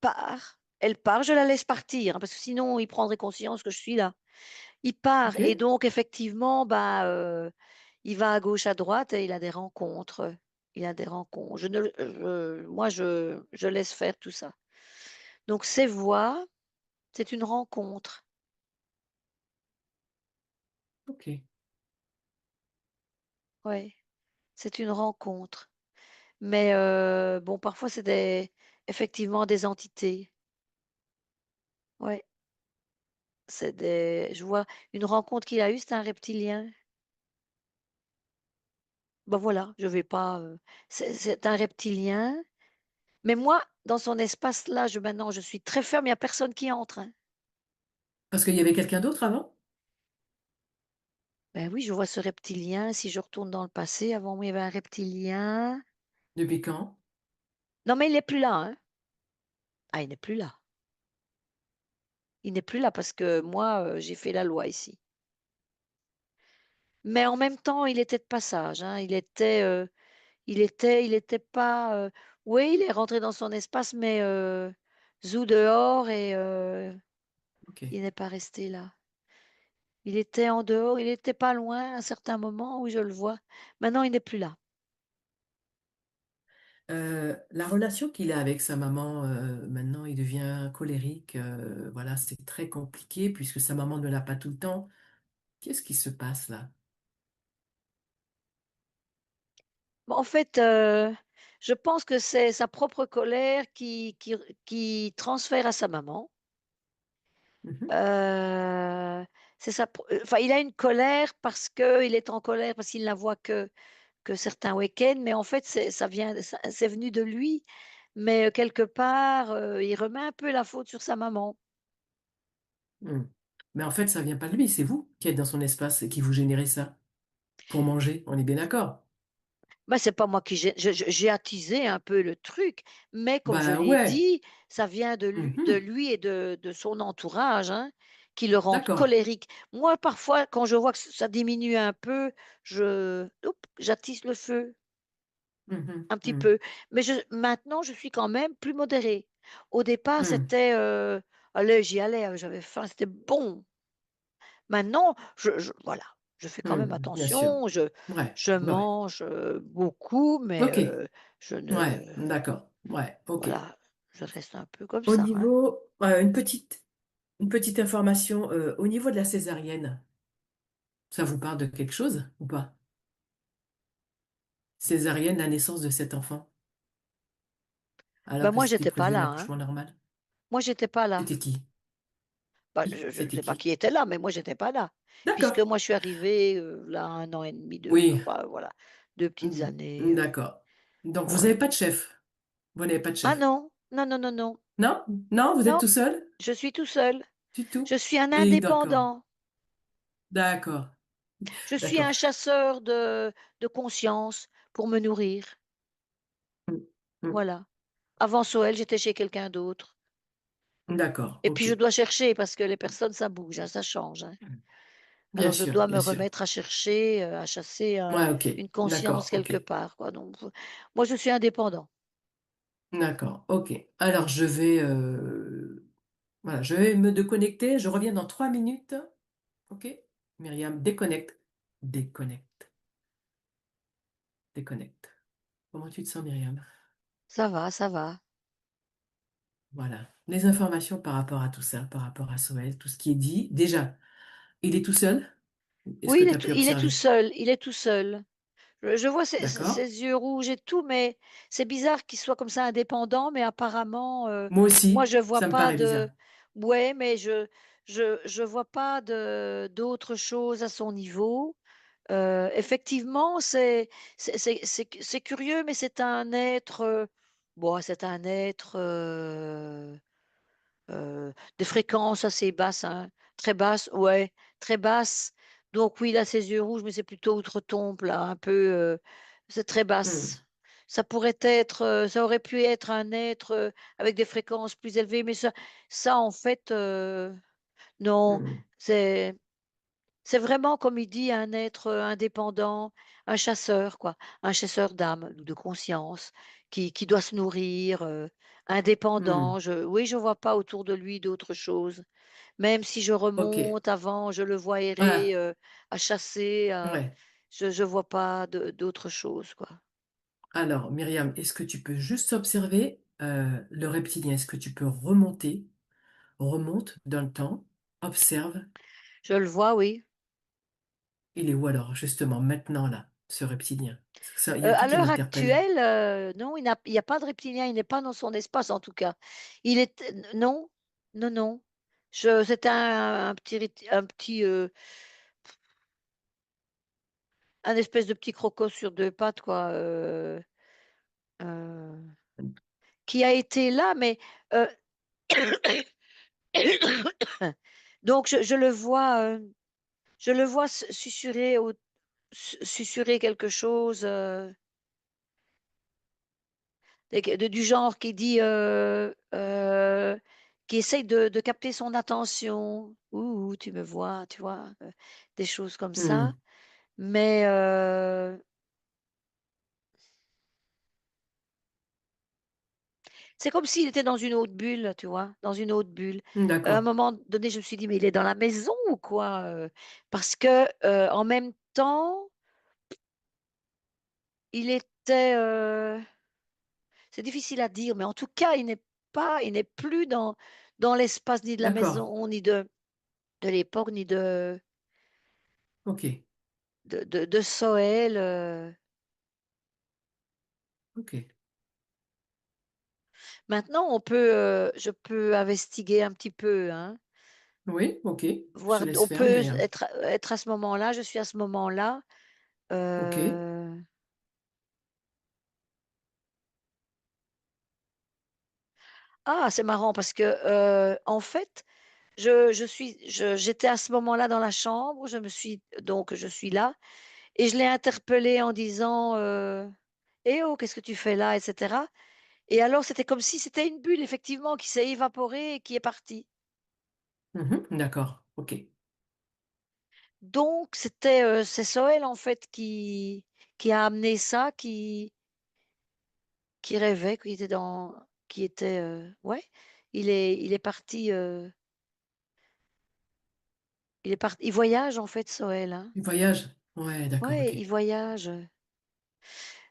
part, elle part, je la laisse partir, hein, parce que sinon il prendrait conscience que je suis là. Il part Ok. et donc effectivement, bah, il va à gauche, à droite et il a des rencontres, il a des rencontres. Je ne je moi je laisse faire tout ça. Donc ces voix, C'est une rencontre. Ok. Ouais, c'est une rencontre. Mais bon, parfois c'est effectivement des entités. Ouais, je vois une rencontre qu'il a eue, c'était un reptilien. Ben voilà, je vais pas, c'est un reptilien, mais moi, dans son espace là, maintenant je suis très ferme, il y a personne qui entre, hein. Parce qu'il y avait quelqu'un d'autre avant? Ben oui, je vois ce reptilien, si je retourne dans le passé, avant moi il y avait un reptilien. Depuis quand? Non, mais il est plus là, hein. Ah, il n'est plus là. Il n'est plus là parce que moi, j'ai fait la loi ici. Mais en même temps, il était de passage, hein. Il était pas, oui, il est rentré dans son espace, mais zou dehors et Ok. il n'est pas resté là. Il était en dehors, il était pas loin à un certain moment où je le vois. Maintenant, il n'est plus là. La relation qu'il a avec sa maman, maintenant, il devient colérique. Voilà, c'est très compliqué puisque sa maman ne l'a pas tout le temps. Qu'est-ce qui se passe là? Bon, en fait, je pense que c'est sa propre colère qui transfère à sa maman. Mhm. Heu, enfin, il a une colère parce qu'il est en colère, parce qu'il la voit que certains week-ends, mais en fait, c'est venu de lui, mais quelque part, il remet un peu la faute sur sa maman. Hmm. Mais en fait, ça vient pas de lui, c'est vous qui êtes dans son espace et qui vous générez ça. Pour manger, on est bien d'accord. Bah, c'est pas moi qui j'ai attisé un peu le truc, mais comme je Bah l'ai ouais. dit, ça vient de Mhm. lui et de son entourage, hein, qui le rendent D'accord. colérique. Moi, parfois, quand je vois que ça diminue un peu, j'attise le feu. Mhm. Un petit Mhm. peu, mais maintenant, je suis quand même plus modérée. Au départ, Mhm. c'était, allez, j'y allais, j'avais faim, c'était bon. Maintenant, voilà, je fais quand même Mhm. Bien sûr. attention, Ouais. je Ouais. mange, beaucoup, mais Ok. je ne Ouais. D'accord. Ouais. Ok. voilà, je reste un peu comme Au ça, hein. niveau, une petite information, au niveau de la césarienne, ça vous parle de quelque chose ou pas? Césarienne, la naissance de cet enfant, alors Bah, que moi, c'était j'étais pas prévu un là, hein. accouchement normal. Moi, j'étais pas là. C'était qui? Bah, Qui? je ne C'était sais pas qui? qui était là, mais moi, j'étais pas là. Puisque D'accord. moi, je suis arrivée, là, 1 an et demi, 2, Oui. enfin, voilà, 2 petites années, D'accord. Donc vous n'avez ouais. pas de chef. Vous n'avez pas de Ah chef. non, non, non, non, non, Non? Non, vous êtes non, tout seul? je suis tout seul. Du tout? Je suis un Et d'accord. indépendant. D'accord. Je suis D'accord. un chasseur de conscience pour me nourrir. Mm. Mm. Voilà. Avant Soël, j'étais chez quelqu'un d'autre. D'accord. Et puis Ok. je dois chercher parce que les personnes, ça bouge, hein, ça change, hein. Bien Alors je sûr, dois me bien sûr. remettre à chercher, à chasser Ouais, ok. une conscience D'accord. Ok. quelque part, quoi. Donc, moi, je suis indépendant. D'accord. Ok. Alors je vais, voilà, je vais me déconnecter. Je reviens dans 3 minutes. Ok? Myriam, déconnecte. Déconnecte. Déconnecte. Comment tu te sens, Myriam? Ça va, ça va. Voilà. Les informations par rapport à tout ça, par rapport à Soël, tout ce qui est dit. Déjà, il est tout seul? Est-ce Oui, que tu as pu il est tout observer? seul, il est tout seul. Je vois D'accord? ses yeux rouges et tout, mais c'est bizarre qu'il soit comme ça indépendant, mais apparemment, Moi moi aussi, je vois ça me pas paraît bizarre. de ouais, mais je vois pas d'autre chose à son niveau. Effectivement, c'est curieux, mais c'est un être, bon, c'est un être, des fréquences assez basses, hein, très basses, ouais, très basses. Donc oui, il a ses yeux rouges, mais c'est plutôt outre-tombe là, un peu, c'est très Hmm. basse. Ça aurait pu être un être, avec des fréquences plus élevées, mais ça en fait, non, Hmm. c'est c'est vraiment comme il dit un être, indépendant, un chasseur quoi, un chasseur d'âme ou de conscience qui doit se nourrir, Hmm. indépendant. Oui, je vois pas autour de lui d'autre chose. Même si je Ok. remonte avant, je le vois errer, Voilà. à chasser, Ouais. je vois pas d'autre chose quoi. Alors, Myriam, est-ce que tu peux juste observer le reptilien? Est-ce que tu peux remonter, remonte dans le temps, observe. Je le vois, oui. Il est où alors, justement, maintenant, là, ce reptilien? Ça, il y a un À truc qui l'heure m'interpelle. actuelle, non, il y a pas de reptilien, il n'est pas dans son espace en tout cas. Il est non, non, non. Je c'était un espèce de petit croco sur 2 pattes quoi, heu, qui a été là mais, heu, donc je le vois susurrer susurrer quelque chose, et que du genre qui essaye de capter son attention. «Ouh, tu me vois?» tu vois? Des choses comme ça. Mmh. Mais, c'est comme s'il était dans une autre bulle, tu vois? Dans une autre bulle. À un D'accord, moment donné, je me suis dit: «Mais il est dans la maison ou quoi?» Parce que, en même temps, il était, c'est difficile à dire, mais en tout cas, il n'est plus dans l'espace ni de la d'accord. maison, ni de l'époque, ni OK, de Soel, OK. maintenant je peux investiguer un petit peu, hein, Oui, OK. Je te voir laisse on faire, peut Myriam. être à ce moment-là, je suis à ce moment-là, OK. heu, ah, c'est marrant parce que, en fait, j'étais à ce moment-là dans la chambre, je suis là et je l'ai interpellé en disant, «Eh oh, qu'est-ce que tu fais là?» et cetera et alors c'était comme si c'était une bulle effectivement qui s'est évaporée et qui est partie. Mmh. D'accord, OK. Donc c'est Soël en fait qui a amené ça, qui rêvait, qui était, ouais, il est parti, il voyage en fait Soël, hein. Du voyage? Ouais, d'accord, Ouais, OK. il voyage,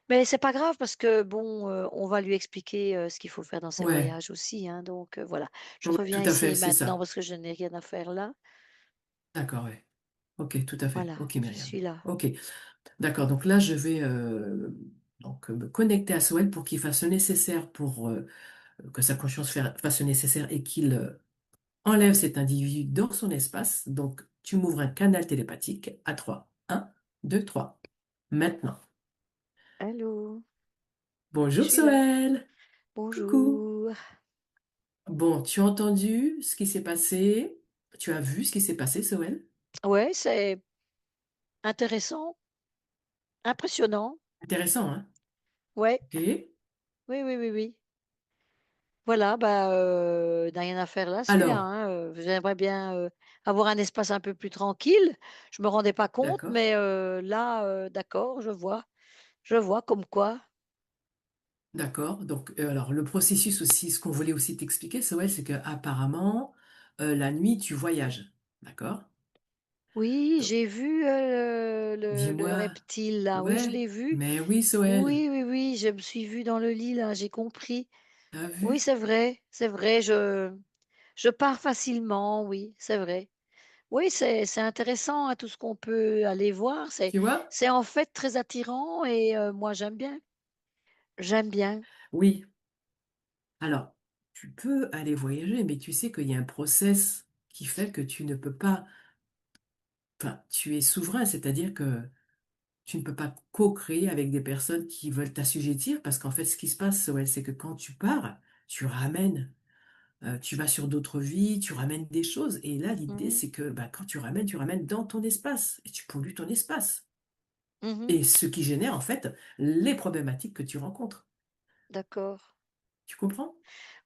mais c'est pas grave parce que bon, on va lui expliquer, ce qu'il faut faire dans ses Ouais, voyages aussi, hein, donc voilà. Je ouais, tout reviens à fait, ici c'est maintenant ça. parce que je n'ai rien à faire là. D'accord, ouais. OK, tout à fait. Voilà, OK, je Myriam. suis là. OK. D'accord, donc là, je vais donc, me connecter à Sowell pour qu'il fasse le nécessaire pour que sa conscience fasse le nécessaire et qu'il enlève cet individu dans son espace. Donc, tu m'ouvres un canal télépathique à 3. 1, 2, 3. Maintenant. Allô? Je Bonjour suis là. Sowell. Coucou. Bonjour. Bon, tu as entendu ce qui s'est passé? Tu as vu ce qui s'est passé, Sowell? Ouais, c'est intéressant, impressionnant. Intéressant, hein? Ouais, OK. oui, oui, oui, oui. Voilà, bah, n'a rien à faire là, celui-là, Alors, hein, j'aimerais bien, avoir un espace un peu plus tranquille. Je me rendais pas compte, d'accord. mais là, d'accord, je vois comme quoi. D'accord. Donc, alors, le processus aussi, ce qu'on voulait aussi t'expliquer, Sowell, c'est qu'apparemment, la nuit, tu voyages. D'accord? Oui, Donc, j'ai vu, le dis-moi, reptile là, oui, je ouais, l'ai vu. mais oui, Sowell, Oui, oui, oui, je me suis vue dans le lit là, j'ai compris. t'as Oui, vu? c'est vrai, je pars facilement, oui, c'est vrai. Oui, c'est intéressant, hein, tout ce qu'on peut aller voir. Tu vois? C'est en fait très attirant et moi j'aime bien. J'aime bien. Oui. Alors, tu peux aller voyager, mais tu sais qu'il y a un process qui fait que tu ne peux pas, enfin, tu es souverain, c'est-à-dire que tu ne peux pas co-créer avec des personnes qui veulent t'assujettir, parce qu'en fait, ce qui se passe, ouais, c'est que quand tu pars, tu ramènes, tu vas sur d'autres vies, tu ramènes des choses, et là, l'idée, Mmh. c'est que bah, quand tu ramènes dans ton espace, et tu pollues ton espace. Mmh. Et ce qui génère, en fait, les problématiques que tu rencontres. D'accord. Tu comprends?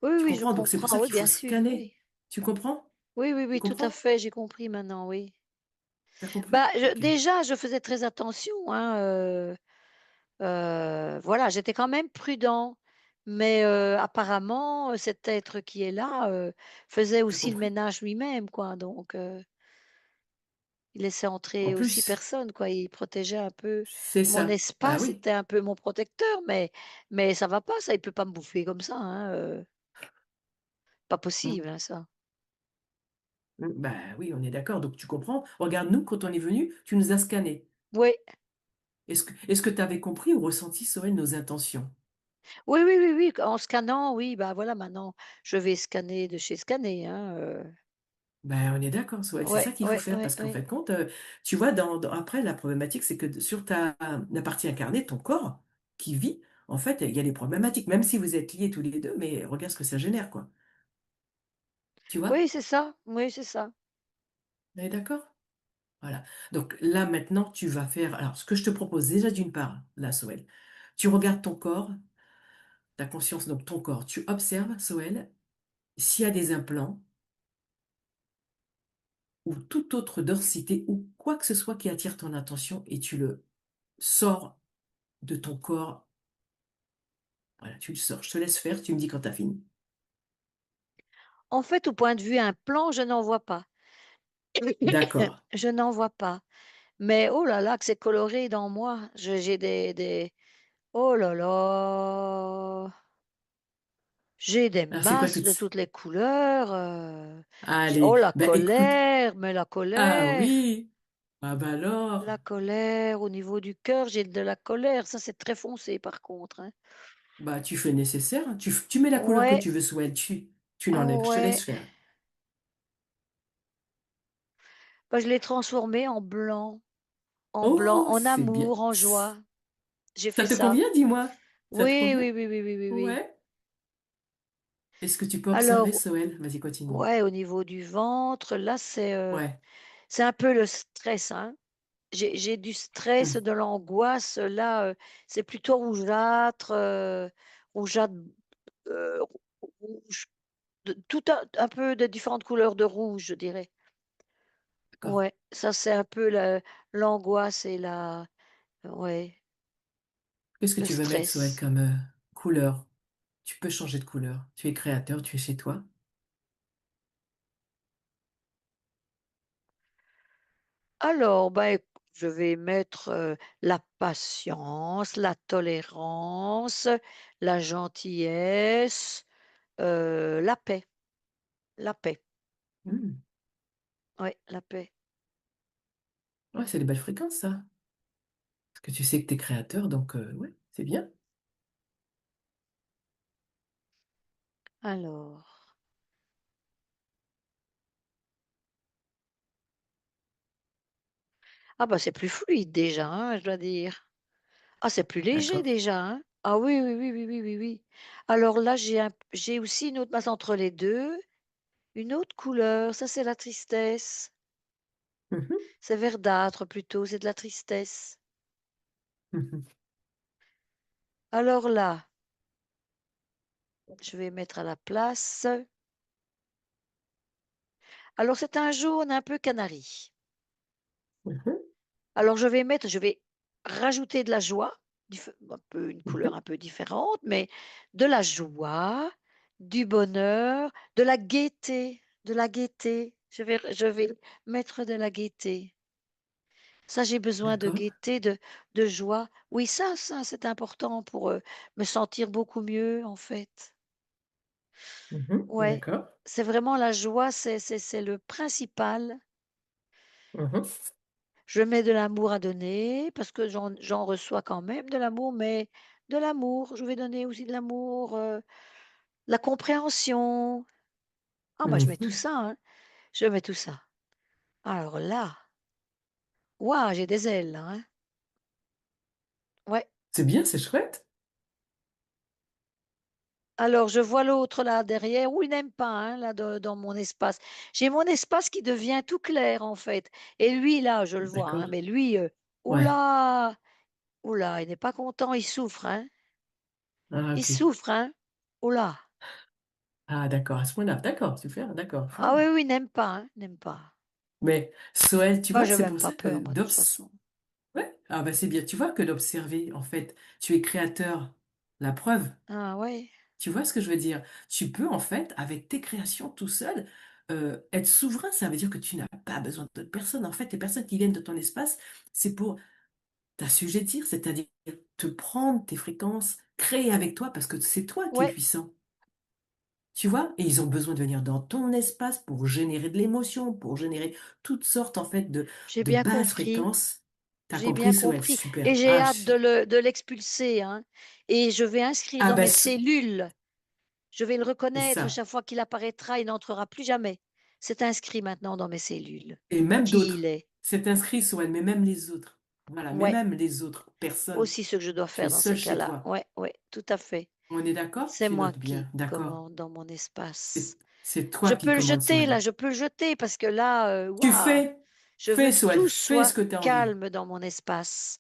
Oui, Tu oui, je comprends? Donc, c'est pour comprends, ça oui, qu'il faut bien sûr, scanner. oui. Tu comprends? Oui, oui, Tu oui, tout à comprends? fait, j'ai compris maintenant, oui. T'as compris? Bah, je OK. déjà, je faisais très attention, hein, voilà, j'étais quand même prudent. Mais apparemment, cet être qui est là, faisait T'as aussi le compris? ménage lui-même, quoi, donc il laissait En entrer aussi plus, personne, quoi. Il protégeait un peu c'est mon ça. Bah espace, oui. c'était un peu mon protecteur, mais ça va pas ça, il peut pas me bouffer comme ça, hein, pas Mmh. possible, hein, ça. Bah oui, on est d'accord. Donc tu comprends. Regarde, nous, quand on est venu, tu nous as scannés. Oui, Est-ce que tu avais compris ou ressenti, Sorel, nos intentions? oui, oui, oui, oui, en scannant, oui, bah voilà, maintenant, je vais scanner de chez Scanner, hein, Ben, on est d'accord, Sorel, c'est ouais, ça qu'il faut ouais, faire ouais, parce qu'en ouais. fait, compte, tu vois, après, la problématique, c'est que sur la partie incarnée, ton corps qui vit, en fait, il y a des problématiques, même si vous êtes liés tous les deux, mais regarde ce que ça génère, quoi. Tu vois? Oui, c'est ça, oui, c'est ça. On est d'accord? Voilà. Donc là, maintenant, tu vas faire. Alors, ce que je te propose, déjà d'une part, là, Soël, tu regardes ton corps, ta conscience, donc ton corps, tu observes, Soël, s'il y a des implants ou toute autre densité ou quoi que ce soit qui attire ton attention et tu le sors de ton corps. Voilà, tu le sors. Je te laisse faire, tu me dis quand t'as fini. En fait, au point de vue implant, je n'en vois pas. D'accord. Je n'en vois pas. Mais oh là là, que c'est coloré dans moi. J'ai des oh là là, j'ai des Alors, c'est quoi masses tout de ça? toutes les couleurs, oh Allez, ben écoute. mais Ah oui. Ah bah alors. la colère au niveau du cœur, j'ai de la colère. Ça, c'est très foncé par contre, hein. Bah tu fais le nécessaire, hein. Tu mets la couleur que Ouais, tu veux, Soël. Tu ah l'enlèves. Je te laisse ouais. faire. Bah, je l'ai transformé en blanc, Oh, en c'est bien. amour, en joie. J'ai Ça fait te ça. convient, dis-moi? Ça te Oui, convient? oui, oui, oui, oui, oui, oui. Ouais. Est-ce que tu peux observer, Alors, Soël? Vas-y, continue. ouais, au niveau du ventre, là, Ouais. c'est un peu le stress, hein. J'ai du stress, Hum, de l'angoisse, là, c'est plutôt rougeâtre, rougeâtre, heu, rouge, de tout un peu de différentes couleurs de rouge, je dirais. d'accord. Ouais, ça, c'est un peu la l'angoisse et ouais, Qu'est-ce que le tu veux mettre, Soël, stress. comme couleur? Tu peux changer de couleur. Tu es créateur, tu es chez toi. Alors, bah, éc je vais mettre, la patience, la tolérance, la gentillesse, la paix, la paix. Hum. Ouais, la paix. Ouais, c'est des belles fréquences, ça. Parce que tu sais que tu es créateur, donc ouais, c'est bien. Alors, ah bah, c'est plus fluide déjà, hein, je dois dire. Ah, c'est plus léger D'accord. déjà, hein. Ah oui, oui, oui, oui, oui, oui, oui. Alors là, j'ai aussi une autre masse entre les 2, une autre couleur, ça c'est la tristesse. Mhm, C'est verdâtre plutôt, c'est de la tristesse. mhm, Alors là, je vais mettre à la place. Alors c'est un jaune un peu canari. mhm, Alors je vais rajouter de la joie, un peu une couleur mhm. un peu différente, mais de la joie, du bonheur, de la gaieté, de la gaieté. Je vais mettre de la gaieté. Ça, j'ai besoin de D'accord. gaieté, de joie. Oui, ça, c'est important pour, me sentir beaucoup mieux, en fait. Mhm, Ouais, d'accord. c'est vraiment la joie, c'est le principal. Mhm, Je mets de l'amour à donner parce que j'en reçois quand même de l'amour, mais de l'amour. Je vais donner aussi de l'amour, la compréhension. Ah bah, je mets tout mhm. ça, hein. Je mets tout ça. Alors là, waouh, j'ai des ailes là, hein. Ouais. C'est bien, c'est chouette. Alors je vois l'autre là derrière. Ouh, il n'aime pas, hein, là dans mon espace. J'ai mon espace qui devient tout clair en fait et lui là, je le vois, hein, D'accord. mais lui, ouh Ouais. là! Ouh là, il n'est pas content, il souffre, hein. Ah, Il ok. souffre, hein. Ouh là! Ah, d'accord, à ce point-là. D'accord, super, d'accord. Ah oui, Ah. oui, il n'aime pas, hein, il n'aime pas. Mais Soël, tu Moi, vois, j'ai c'est même pour pas ça peur, que moi, de toute façon. Ouais, ah bah c'est bien. Tu vois que d'observer, en fait, tu es créateur. La preuve, Ah ouais, tu vois ce que je veux dire? Tu peux, en fait, avec tes créations tout seul, être souverain. Ça veut dire que tu n'as pas besoin d'autres personnes. En fait, les personnes qui viennent de ton espace, c'est pour t'assujettir, c'est-à-dire te prendre tes fréquences, créer avec toi, parce que c'est toi qui es ouais, puissant. Tu vois? Et ils ont besoin de venir dans ton espace pour générer de l'émotion, pour générer toutes sortes, en fait, J'ai de bien basses compris. fréquences. T'as J'ai compris, bien Soël? compris. Et Super. j'ai Ah, hâte de l'expulser, hein. Et je vais inscrire ah dans ben, mes cellules. Je vais le c'est reconnaître ça. chaque fois qu'il apparaîtra, il n'entrera plus jamais. C'est inscrit maintenant dans mes cellules. Et même Qui il d'autres. est. C'est inscrit, Soël, mais même les autres. Voilà, mais Ouais, même les autres personnes. aussi ce que je dois Tu es faire dans seul ces chez cas-là. toi. Ouais, ouais, tout à fait. On est d'accord? C'est Tu moi notes bien. qui D'accord. commande dans mon espace. C'est Je toi qui peux le commandes, jeter là, Soël. je peux le jeter parce que là, Tu waouh, fais, je veux fais, que Soël, tout fais soit ce que tu as envie. calme dans mon espace.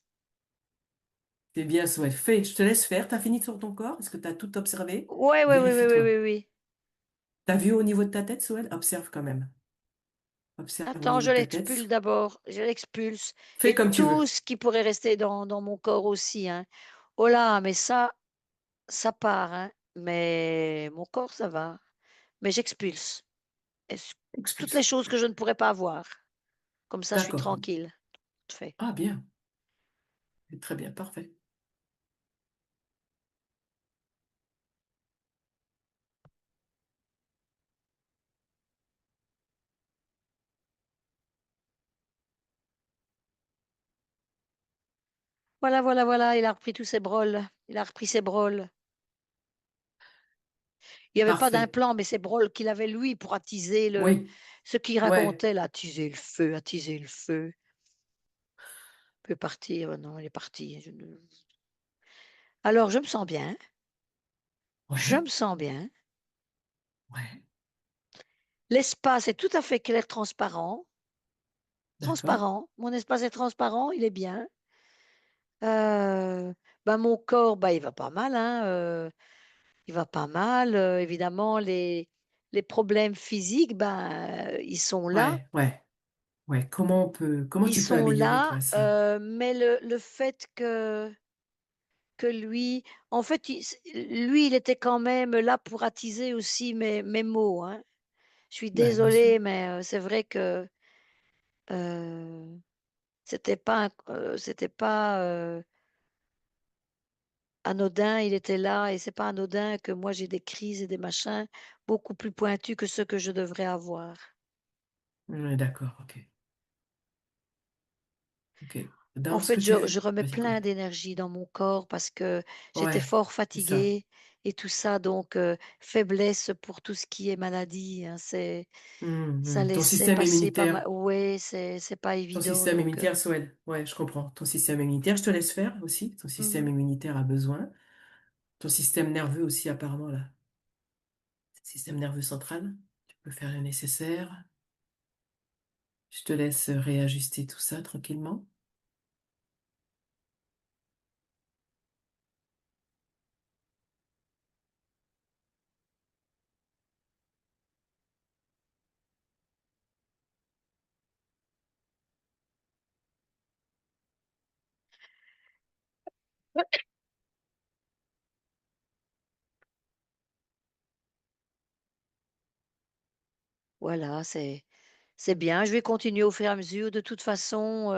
C'est bien, Soël, fais. Je te laisse faire. T'as fini sur ton corps? Est-ce que tu as tout observé? Ouais, ouais, ouais, ouais, ouais, ouais, Vérifie-toi. ouais. T'as vu au niveau de ta tête, Soël? Observe quand même. Observe au Attends, niveau je de ta l'expulse tête. d'abord, je l'expulse. Fais Et comme tu tout veux. ce qui pourrait rester dans mon corps aussi, hein. Oh là, mais ça part, hein. Mais mon corps, ça va. Mais j'expulse. Est-ce- Toutes les Expulse. choses que je ne pourrais pas avoir. Comme ça, je suis D'accord. tranquille. Fait. Ah, bien. Très bien, parfait. Voilà, voilà, voilà, il a repris tous ses brols. Il a repris ses brols. Il n'y avait pas Parfait. d'implant, mais ses brols qu'il avait lui pour attiser Oui. ce qu'il Ouais. racontait là, attiser le feu, attiser le feu. Il peut partir. Non, il est parti. Alors, je me sens bien. Je Ouais. me sens bien. Ouais. L'espace est tout à fait clair, transparent. D'accord. Transparent. Mon espace est transparent, il est bien. Euh, ben, mon corps, ben, il va pas mal, hein. Il va pas mal. Évidemment, les problèmes physiques, ben, ils sont là. Ouais. Ouais. Ouais. Comment Ils tu peux sont améliorer là, toi ça? mais le fait que lui, en fait, lui, il était quand même là pour attiser aussi mes maux, hein. Je suis Ouais, bien sûr. désolée, mais c'est vrai que euh, c'était pas anodin. Il était là et c'est pas anodin que moi j'ai des crises et des machins beaucoup plus pointus que ceux que je devrais avoir. Ouais, d'accord. Ok. Ok. En Donc, ce que fait, tu je fais. remets Vas-y, plein continue. d'énergie dans mon corps parce que j'étais Ouais. fort C'est ça. fatiguée et tout ça, donc faiblesse pour tout ce qui est maladie, hein, ça Ton laissait système passer pas immunitaire. mal. Ouais, c'est pas Ton évident, système donc. immunitaire, Soël. Ouais, je comprends. Ton système immunitaire, je te laisse faire aussi. Ton système Mhm. immunitaire a besoin. Ton système nerveux aussi, apparemment, là. Système nerveux central. Tu peux faire le nécessaire. Je te laisse réajuster tout ça tranquillement. Voilà, c'est bien. Je vais continuer au fur et à mesure. De toute façon,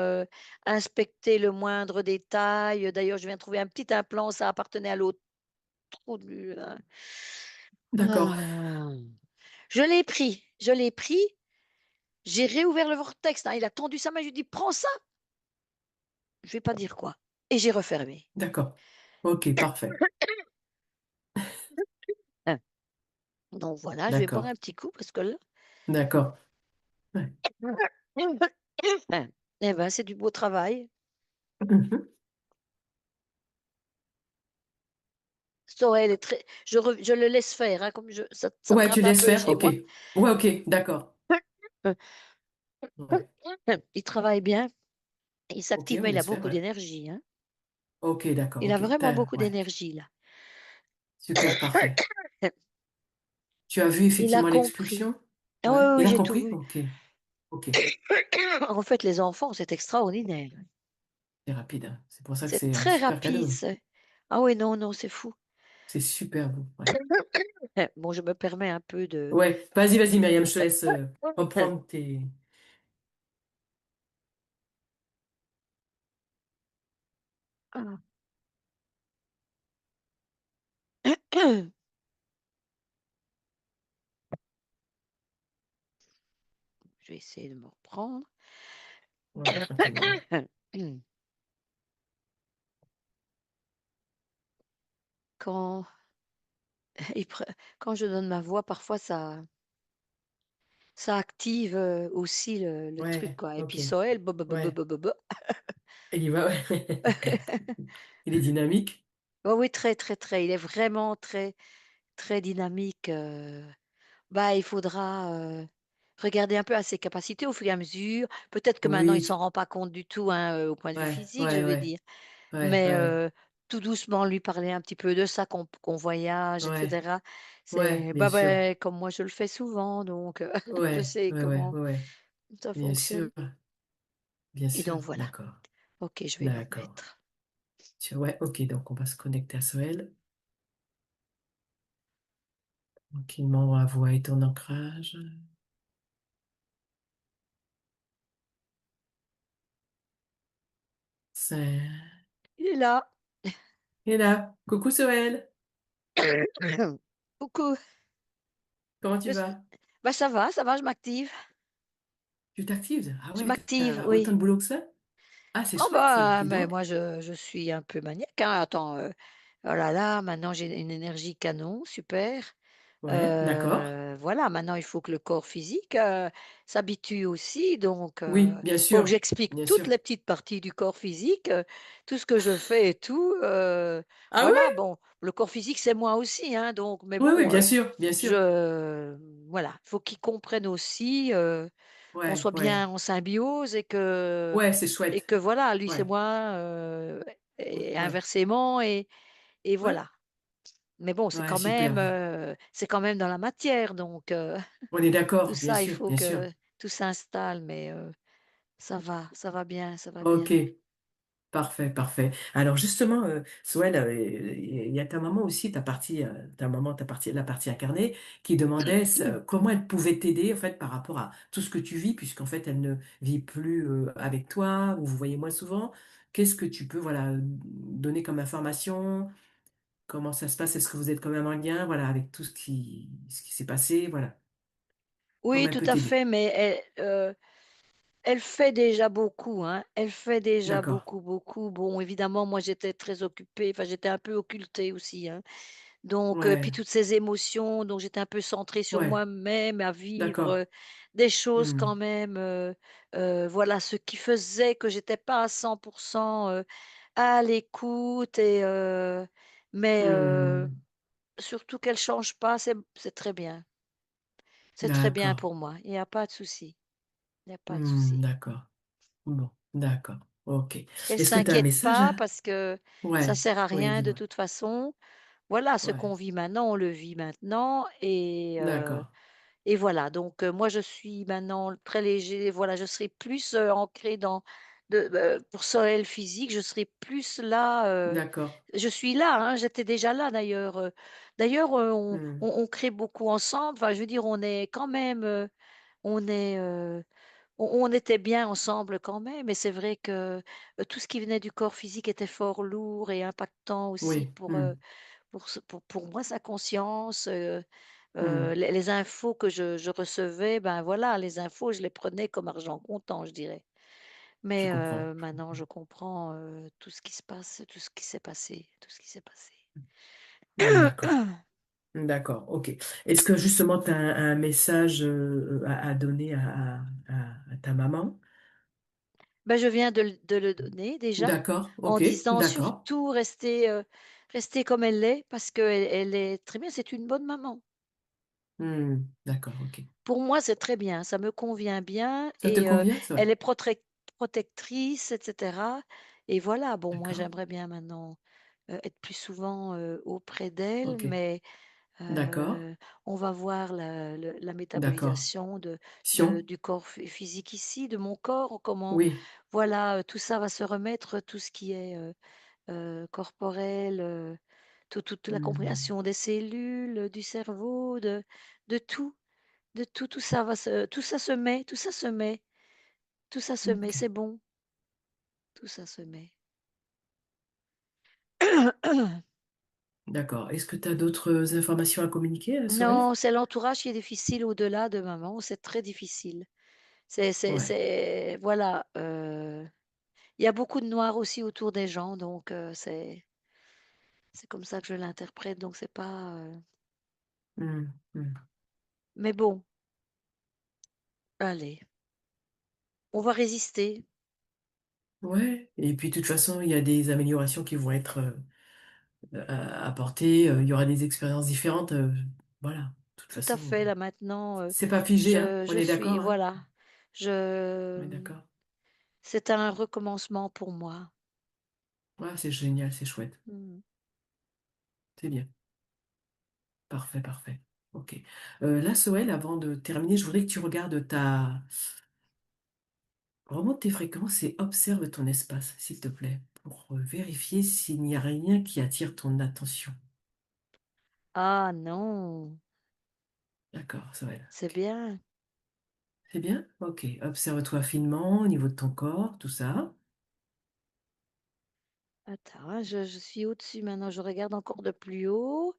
inspecter le moindre détail. D'ailleurs, je viens de trouver un petit implant, ça appartenait à l'autre trou hein. D'accord. Ah. Je l'ai pris, je l'ai pris. J'ai réouvert le vortex, hein. Il a tendu sa main, je lui ai dit, prends ça. Je vais pas dire quoi. Et j'ai refermé. D'accord. Ok, parfait. Hein. Donc voilà, je vais boire D'accord. un petit coup parce que là, D'accord. Ouais. hein. Eh ben, c'est du beau travail. Mhm. Sorel est très, je le laisse faire, hein, comme ça me Ouais, tu gratte un laisses peu faire. chez Ok. moi. Ouais, ok. D'accord. Ouais. Il travaille bien, il Ok, s'active, on mais il a laisse faire. beaucoup Ouais. d'énergie, hein. Ok, d'accord. Il a Ok. vraiment beaucoup Ouais. d'énergie, là. Super, parfait. Tu as vu Il a effectivement compris. l'expulsion? Ah oui, Ouais. oui, Il oui, a j'ai tout compris? vu. Ok. Ok. En fait, les enfants, c'est extraordinaire. C'est rapide, hein. C'est pour ça que C'est c'est un très super rapide. cadeau. Ah oui, non, non, c'est fou. C'est super beau. Ouais. Bon, je me permets un peu de. Ouais. Vas-y, vas-y, Myriam, je te laisse reprendre tes. essayer de me reprendre. Ouais, tranquillement. Quand il pre quand je donne ma voix, parfois ça active, aussi le truc, Ouais, quoi et puis ok. Soël, bo bo bo bo Ouais. bo bo bo. Il y va, ouais. Il est dynamique. Oui, oui, très, très, très. Il est vraiment très, très dynamique, bah, il faudra, regarder un peu à ses capacités au fur et à mesure. Peut-être que maintenant il Oui, s'en rend pas compte du tout, hein, au point de vue ouais, physique, je ouais, veux ouais, dire. ouais, Mais, ouais, tout doucement lui parler un petit peu de ça, qu'on voyage et ouais, cetera. ouais, C'est bien bah, sûr. beh, comme moi je le fais souvent donc, je Ouais, sais ouais, ouais, comment ouais, ça bien sûr, fonctionne bien et sûr, donc voilà. d'accord, OK, je vais me d'accord. remettre. Ouais, ok, donc on va se connecter à Soel. Tranquillement, la voix et ton ancrage. C'est... Il est là. Et là, coucou Soel, Coucou, comment je tu suis vas? bah, ça va, je m'active. Tu t'actives? Ah Je ouais, m'active, t'as autant oui. de boulot que ça? Ah, c'est Oh chouette ça, bah, dis mais donc. moi je suis un peu maniaque, hein. Attends, oh là là, maintenant j'ai une énergie canon, super. Ouais, d'accord. Voilà, maintenant il faut que le corps physique, s'habitue aussi donc Oui, faut que j'explique bien toutes sûr. les petites parties du corps physique, tout ce que je fais et tout, Ah voilà. ouais? Bon, le corps physique, c'est moi aussi, hein, donc mais Oui, oui, bon, bien sûr. je voilà, il faut qu'ils comprennent aussi, qu'on Ouais, soit ouais, bien en symbiose c'est et chouette. que voilà, lui c'est Ouais, moi, et ouais, inversement et ouais, voilà. Mais bon, ouais, superbe. c'est quand même dans la matière donc On est tout d'accord, ça, il faut bien sûr. que tout s'installe mais ça va bien, ça va bien. Ok, parfait, parfait. Alors justement, Souel, il y a ta maman aussi, la partie incarnée, qui demandait comment elle pouvait t'aider en fait par rapport à tout ce que tu vis, puisqu'en fait elle ne vit plus avec toi, ou vous voyez moins souvent. Qu'est-ce que tu peux voilà donner comme information? Comment ça se passe? Est-ce que vous êtes quand même en lien, voilà, avec tout ce qui s'est passé, voilà. Comment Oui, elle tout peut à t'aider? fait, mais elle fait déjà beaucoup, hein. Elle fait déjà D'accord. beaucoup, beaucoup. Bon, évidemment, moi, j'étais très occupée, enfin, j'étais un peu occultée aussi, hein. Donc, puis Ouais, toutes ces émotions, donc j'étais un peu centrée sur ouais, moi-même, à vivre, d'accord. des choses Hmm, quand même, voilà, ce qui faisait que j'étais pas à 100 à l'écoute mais hmm, surtout qu'elle change pas, c'est très bien. C'est très bien d'accord. pour moi, il y a pas de souci, il y a pas de Hmm, souci. d'accord. Bon, d'accord. Ok. Qu'elle Est-ce que tu as un s'inquiète message pas à... parce que ça Ouais, sert à oui, rien de dis-moi. toute façon. Voilà, ce Ouais, qu'on vit maintenant, on le vit maintenant d'accord. et voilà, donc moi, je suis maintenant très léger, voilà, je serai plus, ancrée dans pour Sorel physique, je serai plus là, D'accord. je suis là, hein, j'étais déjà là d'ailleurs, Hmm, on crée beaucoup ensemble, enfin, je veux dire, on est quand même, on est, on était bien ensemble quand même et c'est vrai que, tout ce qui venait du corps physique était fort lourd et impactant aussi oui. Hmm, pour moi, sa conscience, hmm, les infos que je recevais, ben, voilà, les infos, je les prenais comme argent comptant, je dirais. je Mais comprends. Je maintenant, comprends. je comprends, tout ce qui se passe, tout ce qui s'est passé, tout ce qui s'est passé. Hmm, d'accord. D'accord. Ok. Est-ce que justement tu as un message à donner à ta maman? Ben, je viens de le donner déjà, D'accord. en Ok. disant D'accord. surtout rester comme elle est parce qu'elle est très bien, c'est une bonne maman. Hmm, d'accord. Ok. Pour moi, c'est très bien, ça me convient bien Ça te et convient, ça? elle est protectrice et cetera et voilà. Bon, moi, D'accord. j'aimerais bien maintenant, être plus souvent, auprès d'elle, Ok. mais D'accord. on va voir la D'accord. métabolisation Sion? du corps physique ici, de mon corps, comment Oui. voilà, tout ça va se remettre, tout ce qui est, corporel, toute la Hmm, compréhension des cellules, du cerveau, de tout. De tout, tout ça se met, tout ça se met, ok. c'est bon, tout ça se met. D'accord. Est-ce que tu as d'autres informations à communiquer, Sorel? Non, c'est l'entourage qui est difficile au-delà de maman, c'est très difficile. Ouais. voilà, il y a beaucoup de noir aussi autour des gens, donc c'est comme ça que je l'interprète, donc c'est pas, Mmh, mmh. mais bon, allez, on va résister. Ouais et puis de toute façon, il y a des améliorations qui vont être, apportées, il y aura des expériences différentes, voilà. De toute Tout à façon, fait, là maintenant, c'est pas figé, hein? On je est suis d'accord, hein? voilà, On est je d'accord. c'est un recommencement pour moi. Ouais, c'est génial, c'est chouette. Mmh. C'est bien. Parfait, parfait. OK. Là, Soël, avant de terminer, je voudrais que tu regardes ta remonte tes fréquences et observe ton espace, s'il te plaît, pour, vérifier s'il n'y a rien qui attire ton attention. Ah non, D'accord, Soël. c'est OK. bien. C'est bien? OK. Observe-toi finement au niveau de ton corps, tout ça. Attends, hein, je suis au-dessus maintenant, je regarde encore de plus haut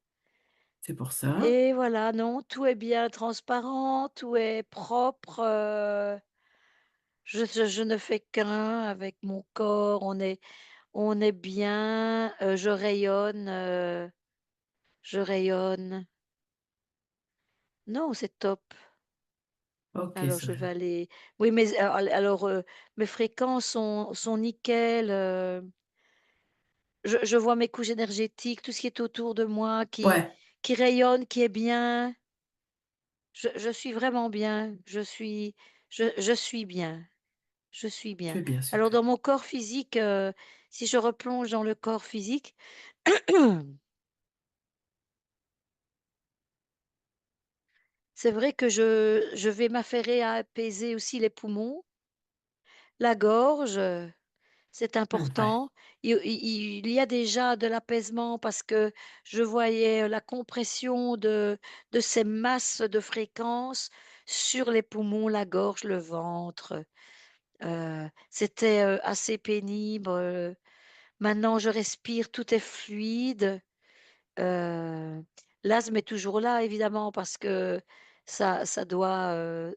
C'est pour ça. et voilà, non, tout est bien transparent, tout est propre, je ne fais qu'un avec mon corps, on est bien, je rayonne. Non, c'est top. OK, Alors je vais Soël. aller oui, mais alors, mes fréquences sont nickel, je vois mes couches énergétiques, tout ce qui est autour de moi Ouais, qui rayonne, qui est bien. Je suis vraiment bien, je suis bien, je suis tu bien. es bien, Alors super. dans mon corps physique, si je replonge dans le corps physique, c'est vrai que je vais m'affairer à apaiser aussi les poumons, la gorge. C'est Ouais. important. Il y a déjà de l'apaisement parce que je voyais la compression de ces masses de fréquences sur les poumons, la gorge, le ventre. C'était, assez pénible, maintenant je respire, tout est fluide. Heu, L'asthme est toujours là évidemment parce que ça doit, heu,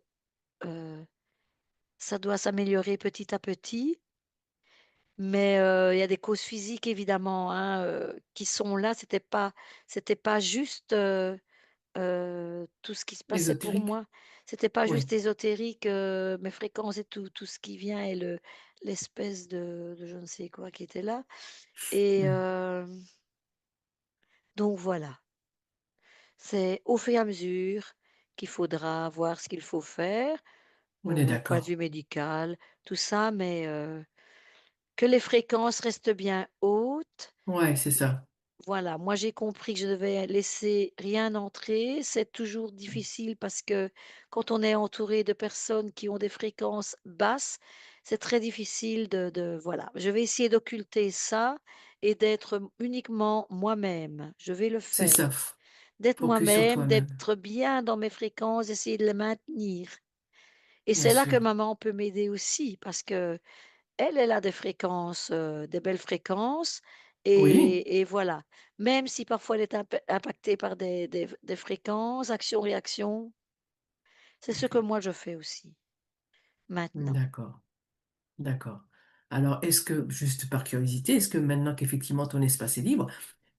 ça doit s'améliorer petit à petit. Mais, il y a des causes physiques évidemment, hein, qui sont là. C'était pas juste, tout ce qui se passait pour Ésotérique? moi. C'était pas Oui. juste ésotérique, mes fréquences et tout ce qui vient et l'espèce de je ne sais quoi qui était là et Mmh. donc voilà. C'est au fur et à mesure qu'il faudra voir ce qu'il faut faire On est au point de d'accord. vue médical, tout ça, mais, que les fréquences restent bien hautes. Ouais, c'est ça. Voilà, moi j'ai compris que je devais laisser rien entrer. C'est toujours Mmh. difficile parce que quand on est entouré de personnes qui ont des fréquences basses, c'est très difficile voilà. Je vais essayer d'occulter ça et d'être uniquement moi-même. Je vais le C'est faire. ça. D'être Focus sur moi-même, toi-même. d'être bien dans mes fréquences, essayer de les maintenir. Et Bien c'est là que sûr. maman peut m'aider aussi parce que elle a des fréquences, des belles fréquences Oui, et voilà. Même si parfois elle est impactée par des fréquences, action-réaction, c'est ce que OK. moi je fais aussi, maintenant. D'accord, d'accord. Alors, est-ce que, juste par curiosité, est-ce que maintenant qu'effectivement ton espace est libre,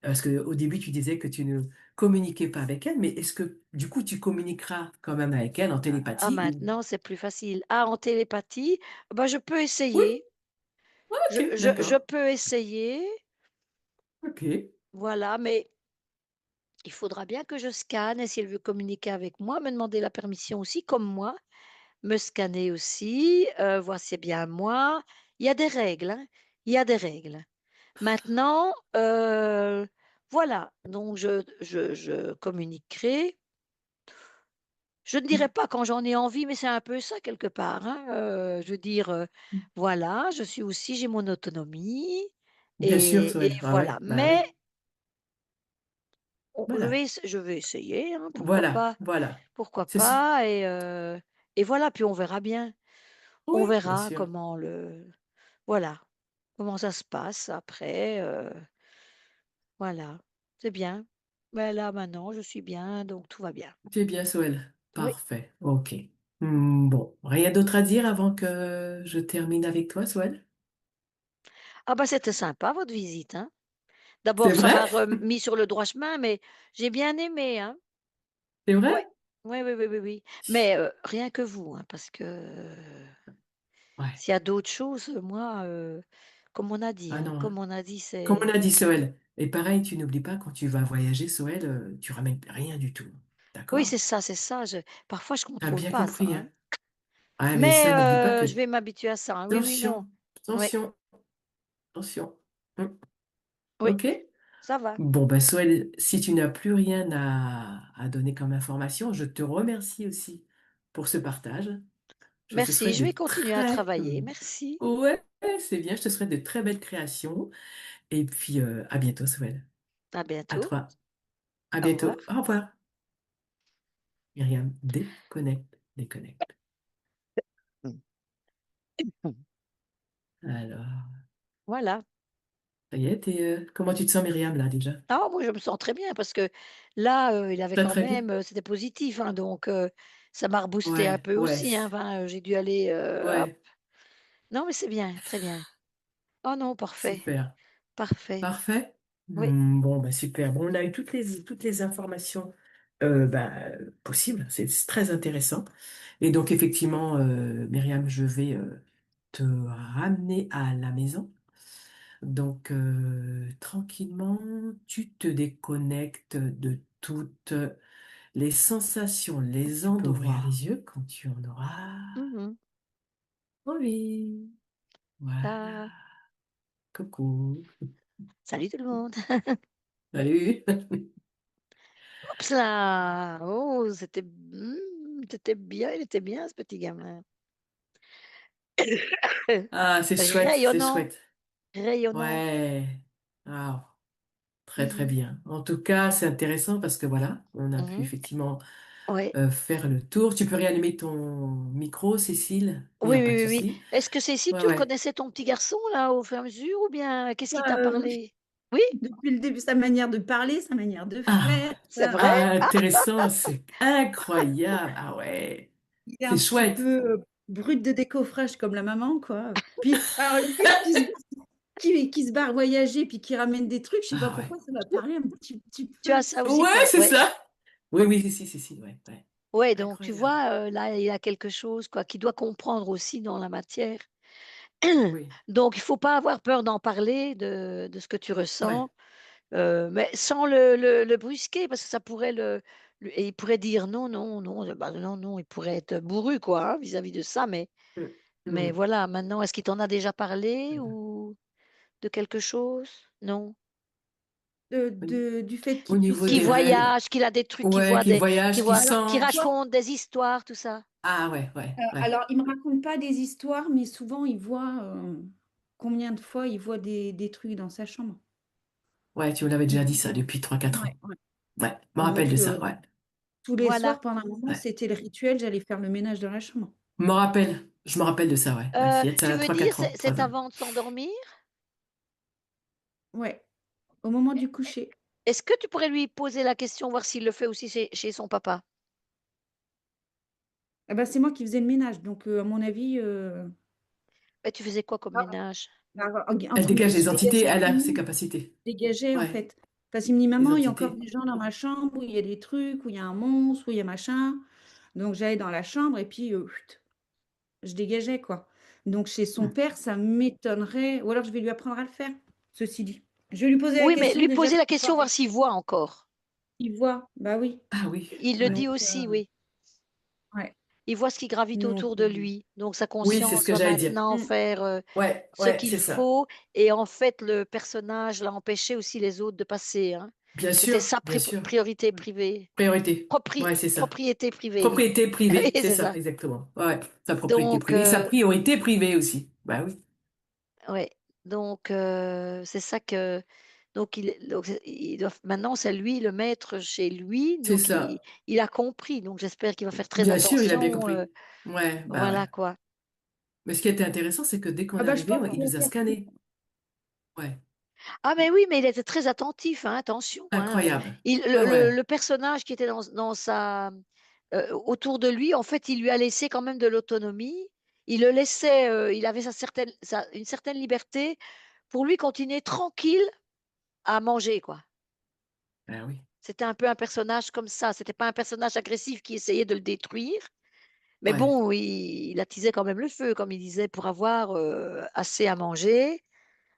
parce qu'au début tu disais que tu ne communiquais pas avec elle, mais est-ce que du coup tu communiqueras quand même avec elle en Ah télépathie ou... maintenant c'est plus facile. Ah en télépathie, bah, je peux Oui, essayer, ouais, ok, je d'accord. peux essayer, Ok, voilà, mais il faudra bien que je scanne et si elle veut communiquer avec moi, me demander la permission aussi comme moi. Me scanner aussi, voir si c'est bien moi. Il y a des règles, hein, il y a des règles. Maintenant, voilà, donc je communiquerai. Je ne dirai pas quand j'en ai envie, mais c'est un peu ça quelque part, hein, je veux dire, voilà, je suis aussi j'ai mon autonomie bien sûr, et Soël. Ah voilà. ouais, bah Mais oui. je Voilà, je vais essayer, hein, voilà, voilà. pourquoi C'est ce- pas et voilà, puis on verra bien. On Oui, bien verra sûr. comment voilà, comment ça se passe après, voilà. C'est bien. Mais là, maintenant, je suis bien, donc tout va bien. C'est bien, Soël. Oui. Parfait. Ok. Bon, rien d'autre à dire avant que je termine avec toi, Souel? Ah bah c'était sympa votre visite, hein. C'est D'abord ça vrai? m'a remis sur le droit chemin, mais j'ai bien aimé, hein. C'est Oui. vrai? Oui, oui, oui, oui, oui. Mais rien que vous, hein, parce que Ouais. s'il y a d'autres choses, moi, Ah non. comme on a dit, Comme on c'est a dit, Soël. Et pareil, tu n'oublies pas, quand tu vas voyager, Soël, tu ramènes rien du tout. oui, D'accord? c'est ça, je parfois je T'as contrôle bien pas ça, compris, hein. hein? Ah, mais Mais ça, n'oublie pas que... je vais m'habituer à ça, hein. Oui, oui, non. Attention, Oui, attention, attention. Hum, oui, Ok? ça va. Bon, ben, Soël, si tu n'as plus rien à donner comme information, je te remercie aussi pour ce partage. Je te Merci, souhaite je de vais continuer à très... travailler. Merci. Ouais, c'est bien. Je te souhaite de très belles créations. Et puis, à bientôt, Soël. À À bientôt. toi. À Au revoir. bientôt. Au revoir. Myriam, déconnecte, déconnecte. Mmh. Mmh. Alors, Voilà. ça y est, comment tu te sens, Myriam, là, déjà? Ah, moi, je me sens très bien parce que là, il avait Très, quand très bien. même, c'était positif, hein, donc ça m'a reboosté un Ouais, peu ouais, aussi, hein, enfin, j'ai dû aller, hop. ouais, Non, mais c'est bien, très bien. Oh non, parfait, super. parfait. Parfait. Oui, Bon, bah, super. Bon, on a eu toutes les informations bah, possibles. C'est très intéressant. Et donc, effectivement, Myriam, je vais te ramener à la maison. Donc, tranquillement, tu te déconnectes de toutes les sensations, les tu peux d'ouvrir voir. les yeux quand tu en auras Mmh. envie. Là. Voilà. Coucou. Salut tout le monde. Salut. Oups là! Oh, c'était bien, il était bien ce petit gamin. Ah, c'est chouette, c'est Rayonnant, chouette. rayonnant. Ouais. Ah, très, très Mmh. bien. En tout cas, c'est intéressant parce que voilà, on a pu Mmh. effectivement Ouais. faire le tour. Tu peux réallumer ton micro, Cécile? Il n'y Oui, a pas oui, de oui, oui. souci. Est-ce que c'est si Ouais, tu ouais. reconnaissais ton petit garçon là, au fur et à mesure ou bien qu'est-ce qui t'a Oui, parlé? Oui? depuis le début, sa manière de parler, sa manière de Ah, faire, C'est vrai? Ah! intéressant, c'est incroyable. Ah ouais, il est c'est un petit chouette. peu brut de décoffrage comme la maman, quoi. Puis, alors, le fait qu'il se barre voyager, puis qu'il ramène des trucs, je sais pas Ah ouais. pourquoi, ça m'a parlé un petit Tu as peu, tu ça sais. aussi Ouais, toi? c'est Ouais. ça. Oui, oui, si, si, si, ouais, ouais. Ouais, donc tu Incroyable. vois, là, il y a quelque chose quoi, qu'il doit comprendre aussi dans la matière. Oui, Donc il faut pas avoir peur d'en parler de ce que tu ouais. ressens, mais sans le brusquer parce que ça pourrait et il pourrait dire: «Non, non, non», bah, non, non, il pourrait être bourru quoi, hein, vis-à-vis de ça, Mm, mais mm. voilà, maintenant est-ce qu'il t'en a déjà parlé ou de quelque chose? Non? Du fait Au qu'il niveau puisse. Qu'il des rêves, voyage, qu'il a des trucs, ouais, qu'il qu'il voyage, qu'il voit Alors, qu'il sent. toi, raconte des histoires, tout ça? Ah ouais, ouais, ouais. alors, il me raconte pas des histoires, mais souvent, il voit combien de fois il voit des trucs dans sa chambre. Ouais, tu me l'avais déjà dit ça depuis 3 4 ans. Ouais, ouais. Ouais, je me rappelle Donc, de ça, ouais. tous les Voilà. soirs, pendant un moment, Ouais. c'était le rituel, j'allais faire le ménage dans la chambre. Je me rappelle de ça, ouais. Ouais, il y a de Tu ça veux trois dire, quatre ans, c'est 3 ans. avant de s'endormir? Ouais, au moment du coucher. Est-ce que tu pourrais lui poser la question, voir s'il le fait aussi chez son papa? Ah bah, c'est moi qui faisais le ménage, donc à mon avis, Et tu faisais quoi comme ah, ménage? bah, Elle entre dégage je les entités, dégageais elle tout le a ses monde, capacités. je dégageais en Ouais, fait. Parce qu'il me dit: les «Maman, il y a encore entités. des gens dans ma chambre où il y a des trucs, où il y a un monstre, où il y a machin». Donc j'allais dans la chambre et puis, je dégageais quoi. Donc chez son Hmm. père, ça m'étonnerait ou alors je vais lui apprendre à le faire, ceci dit. Je vais lui poser la Oui, mais question lui déjà poser la pour question, voir voir s'il voit encore. s'il voit. Bah oui, Ah oui, Il le ouais. dit donc aussi, oui. ouais, Il voit ce qui gravite donc autour de lui, donc sa Oui, c'est ce conscience que va j'allais dire. maintenant mmh, faire, Ouais, ce ouais, qu'il c'est ça. faut et en fait, le personnage l'a empêché aussi les autres de passer, hein. Bien C'était sûr, sa bien sûr. priorité mmh, privée. Priorité. Ouais, c'est ça. Propriété privée. Propriété Oui, privée, c'est c'est ça, ça. exactement. Ouais, sa propriété Donc privée, sa priorité privée aussi. Bah oui. ouais, donc c'est ça que donc il doit maintenant c'est lui le maître chez lui, C'est donc ça. il a compris, donc j'espère qu'il va faire très Bien sûr, il a bien attention, compris. Ouais, bah ouais. voilà quoi. Mais ce qui était intéressant, c'est que dès qu'on ah est bah, je arrivé, pense il qu'il va nous a faire scannés. Ouais, Ah mais oui, mais il était très attentif, hein, attention, hein, incroyable. il Ah ouais. le personnage qui était dans sa autour de lui, en fait, il lui a laissé quand même de l'autonomie. Il le laissait, il avait une certaine liberté pour lui continuer tranquille à manger, quoi. Ah oui. C'était un peu un personnage comme ça. C'était pas un personnage agressif qui essayait de le détruire, mais Ouais. bon, il attisait quand même le feu, comme il disait, pour avoir, assez à manger.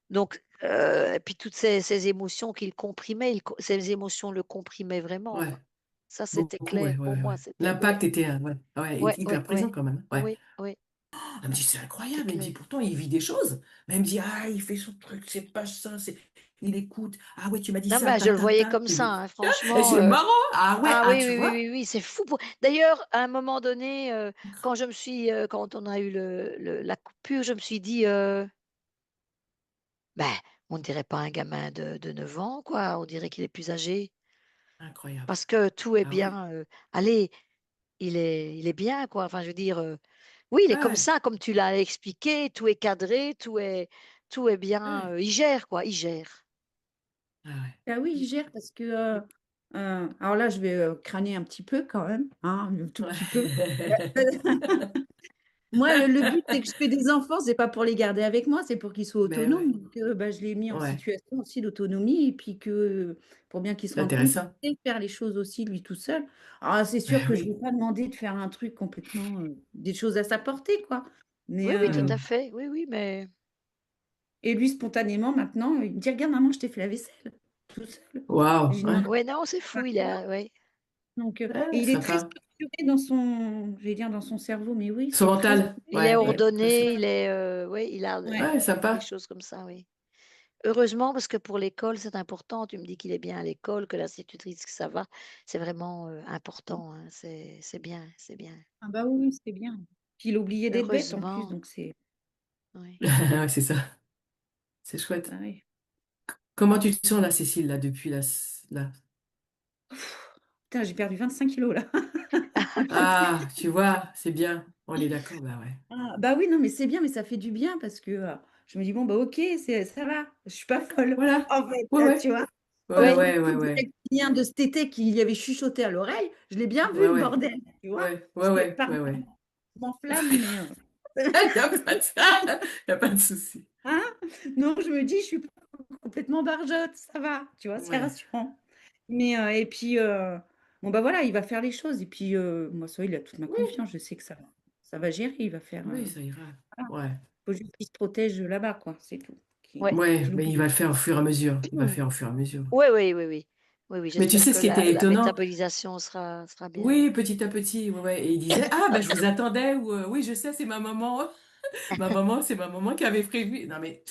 Donc, et puis toutes ces émotions qu'il comprimait, ces émotions le comprimaient vraiment, Ouais. quoi. Ça, c'était Beaucoup, ouais, clair ouais, pour ouais, moi, ouais. c'était ouais, L'impact était, ouais, ouais, hyper ouais, présent ouais, quand même. Ouais. oui, oui, Elle me dit, c'est c'était incroyable. Elle me dit, clair. pourtant, il vit des choses. Mais elle me dit, ah, il fait son truc, c'est pas ça, il écoute. Ah ouais, tu m'as dit Non, ça, bah, ta, je le ta, voyais ta. comme ça, hein, Et franchement, c'est marrant. Ah ouais, ah ah, oui, tu oui, oui, vois? oui, oui, c'est fou pour d'ailleurs, à un moment donné, quand on a eu la coupure, je me suis dit, «Bah, on ne dirait pas un gamin de 9 ans, quoi, on dirait qu'il est plus âgé». Incroyable. Parce que tout est Ah ouais. bien, allez, il est bien, quoi, enfin, je veux dire, oui, il est comme Ouais, ça, comme tu l'as expliqué, tout est cadré, tout est bien, ouais. il gère, quoi, il gère. Ah ouais. Ah oui, il gère parce que, alors là, je vais, crâner un petit peu quand même, hein, un tout petit peu. Moi, le but, c'est que je fais des enfants, c'est pas pour les garder avec moi, c'est pour qu'ils soient Mais ouais, autonomes. Donc, bah, je l'ai mis en ouais. situation aussi d'autonomie et puis que, pour bien qu'il se C'est rende compte qu'il intéressant. sait faire les choses aussi lui tout seul. Alors, c'est sûr Ben que je ne oui. vais pas demander de faire un truc complètement, des choses à sa portée, quoi. Mais, Oui, oui, tout Hmm. à fait, oui, oui, mais et lui, spontanément, maintenant, il me dit: «Regarde maman, je t'ai fait la vaisselle», tout seul. Je Waouh. lui Ouais. demande ouais, non, c'est pas, fou, il tu vois? a ouais. Donc, et Ah, il est très sympa. structuré dans son, je vais dire dans son cerveau, mais oui, Son c'est très mental. Il est Ouais, structuré. ouais. Ouais, ordonné, sympa. il est, oui, il a Ouais. Ouais, des sympa. choses comme ça, oui. Heureusement, parce que pour l'école, c'est important. Tu me dis qu'il est bien à l'école, que l'institutrice, que ça va. C'est vraiment, important, hein. C'est bien, c'est bien. Ah bah oui, oui, c'est bien. Puis il oubliait d'être bête en plus, Heureusement, donc c'est oui. Ouais, c'est ça. C'est chouette. ah oui. Comment tu te sens là, Cécile, là, depuis là? Putain, j'ai perdu 25 kilos là. Ah, tu vois, c'est bien. On est d'accord, bah ouais. Ah, bah oui, non, mais c'est bien, mais ça fait du bien parce que je me dis, bon, bah ok, ça va, je suis pas folle. Voilà. En fait, Ouais, tu ouais. vois, comme Ouais, Oui, pour le ouais, ouais, coup du ouais. reptilien de cet été qui lui avait chuchoté à l'oreille, je l'ai bien Ouais, vu le ouais. bordel, tu vois. Ouais, ouais, C'est, ouais, pardon, ouais, ouais. je m'enflamme, mais Il n'y a pas de, y a pas de souci. hein? Non, je me dis, je suis pas complètement barjotte, ça va, tu vois, c'est Ouais. rassurant. Mais, et puis, bon, bah voilà, il va faire les choses. Et puis, moi, ça, il a toute ma Oui, confiance. Je sais que ça va gérer. Il va faire. oui, ça ira. Voilà. Ouais. Faut juste qu'il se protège là-bas, quoi. C'est tout. ouais. Ouais, Qu'il mais oublie. il va le faire au fur et à mesure. Il va le faire au fur et à mesure. Oui, oui, oui, oui. Oui, oui, Mais tu j'espère sais que ce qui la était la étonnant? métabolisation sera bien. Oui, petit à petit, ouais, ouais. Et il disait, ah, bah, je vous attendais, ou oui, je sais, c'est ma maman. Ma maman, c'est ma maman qui avait prévu. Non, mais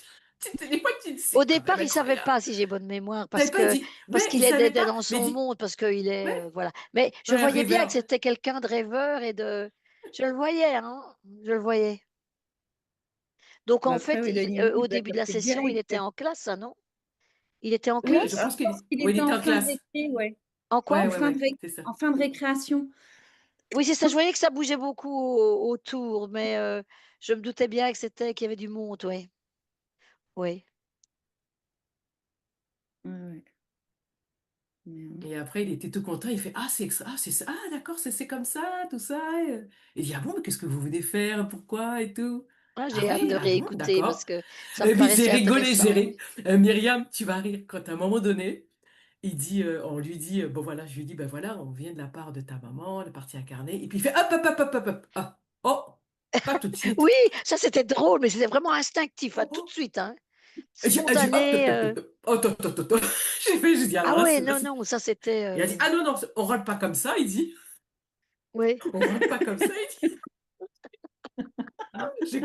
des fois, tu Au sais quand même, départ, il ne savait incroyable. pas, si j'ai bonne mémoire, T'avais pas dit, parce ouais, il qu'il savait était pas, dans mais son dit, monde, parce qu'il est, ouais, voilà. Mais je ouais, un voyais bien que rêveur. c'était quelqu'un de rêveur et de je le voyais, hein, je le voyais. Donc Bah, en après, fait, oui, le niveau, au il va début de la peut-être session, il gérer, était peut-être. en classe, ça, non? Il était en Oui, Je je classe? pense pense qu'il oui, il était était en en fin de classe. récré, ouais. En Ouais, quoi? ouais, ouais, c'est ça. En fin de récréation. Oui, c'est ça, je voyais que ça bougeait beaucoup autour, mais je me doutais bien que qu'il y avait du monde, oui. Oui. Ouais, ouais. Mais, Et après, il était tout content. Il fait, ah, c'est ça. Ah, d'accord, c'est comme ça, tout ça. Il dit, ah bon, mais qu'est-ce que vous venez faire? Pourquoi? Et tout. Ah, Ah j'ai hâte oui, de ah bon, réécouter parce d'accord. que ça me Et puis, j'ai paraissait rigolé, intéressant, oui. Myriam, tu vas rire quand à un moment donné, on lui dit, bon voilà, je lui dis, ben voilà, on vient de la part de ta maman, la partie incarnée. Et puis il fait, hop, hop, hop, hop, hop, hop, ah, oh, pas tout de Oui, suite. ça c'était drôle, mais c'était vraiment instinctif, hein, Oh, tout de oh. suite, hein. Elle dit, hop, Spontané, attends, attends, attends, attends. J'ai dit, ah alors là, ouais, c'est là, non, non, ça c'était, il a dit, ah non, non, on rentre pas comme ça, il dit, oui. on rentre pas comme ça, il dit. Ah, je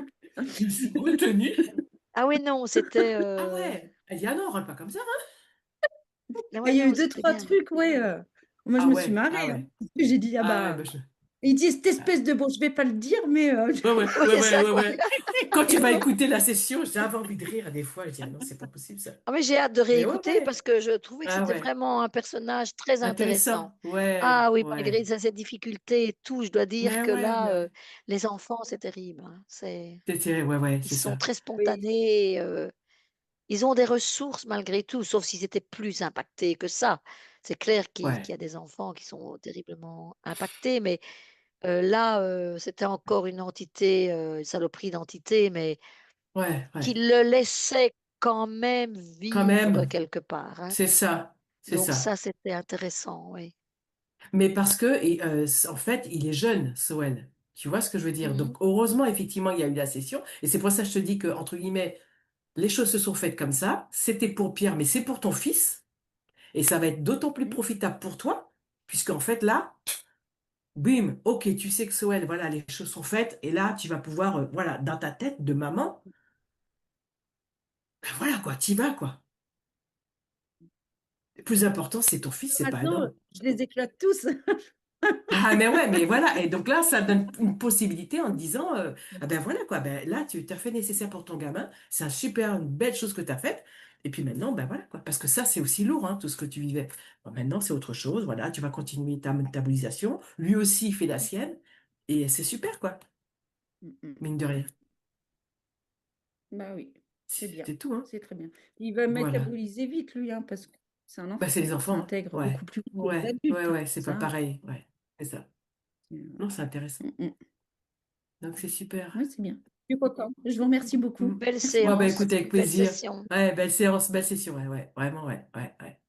me suis retenue. Ah oui, non, c'était, Ah ouais. Elle dit, ah non, on rentre pas comme ça, hein. ah il ouais, y a eu non, deux c'était trois bien. trucs, ouais. Moi, je Ah me suis ouais, marrée, ah hein. ouais. Parce que j'ai dit, ah Ah ouais, bah. bah, Il dit, cette ah, espèce de. Bon, je vais pas le dire, mais. ouais, ouais, Oui, ouais, c'est ouais, ouais, incroyable. ouais. Quand tu vas écouter la session, j'avais envie de rire des fois. Je dis, ah non, c'est pas possible ça. Ah mais j'ai hâte de Mais ouais, réécouter ouais. parce que je trouvais que Ah c'était ouais. vraiment un personnage très intéressant. Intéressant. Ouais, Ah oui, malgré ouais. ses difficultés et tout, je dois dire Mais que ouais, là, mais ouais. les enfants, c'est terrible, hein. Ouais, ouais, Ils c'est sont ça. très Oui. spontanés, ils ont des ressources malgré tout, sauf s'ils étaient plus impactés que ça. C'est clair qu'il y Ouais, a des enfants qui sont terriblement impactés, mais là, c'était encore une entité, une saloperie d'entité, mais ouais, qui ouais. le laissait quand même Quand vivre même, quelque part, hein. c'est ça, c'est Donc ça. ça, c'était intéressant, oui. Mais parce que, en fait, il est jeune, Soel. Tu vois ce que je veux dire? Mmh. Donc, heureusement, effectivement, il y a eu la session. Et c'est pour ça que je te dis que, entre guillemets, les choses se sont faites comme ça. C'était pour Pierre, mais c'est pour ton fils. Et ça va être d'autant plus Mmh. profitable pour toi, puisqu'en fait, là, bim, ok, tu sais que Soel, voilà, les choses sont faites. Et là, tu vas pouvoir, voilà, dans ta tête de maman, ben voilà, quoi, t'y vas, quoi. Le plus important, c'est ton fils, c'est pas un Maintenant, homme. je les éclate tous. Ah mais ouais, mais voilà, et donc là, ça donne une possibilité en te disant, ah ben voilà quoi, ben là, tu t'as fait nécessaire pour ton gamin, c'est une belle chose que tu as faite, et puis maintenant, ben voilà quoi, parce que ça, c'est aussi lourd, hein, tout ce que tu vivais. Bon, maintenant, c'est autre chose, voilà, tu vas continuer ta métabolisation, lui aussi, il fait la sienne, et c'est super quoi, Mmh mh. mine de rien. Bah oui, c'est bien, C'est tout, hein, c'est très bien. Il va voilà. métaboliser vite lui, hein, parce que c'est un Bah c'est enfant, les donc ça enfants, hein. intègre Ouais, beaucoup plus vite que les ouais, ouais, adultes, hein, ouais, c'est pas ça. pareil, ouais, c'est ça. Non, c'est intéressant, Mmh mh. donc c'est super. Ouais, c'est bien. Je suis contente. Je vous remercie Mm. beaucoup. Belle Merci Bon, ben beaucoup. séance, écoute, avec belle plaisir. session. Ouais, belle séance, belle session, ouais, ouais, vraiment, ouais, ouais, ouais.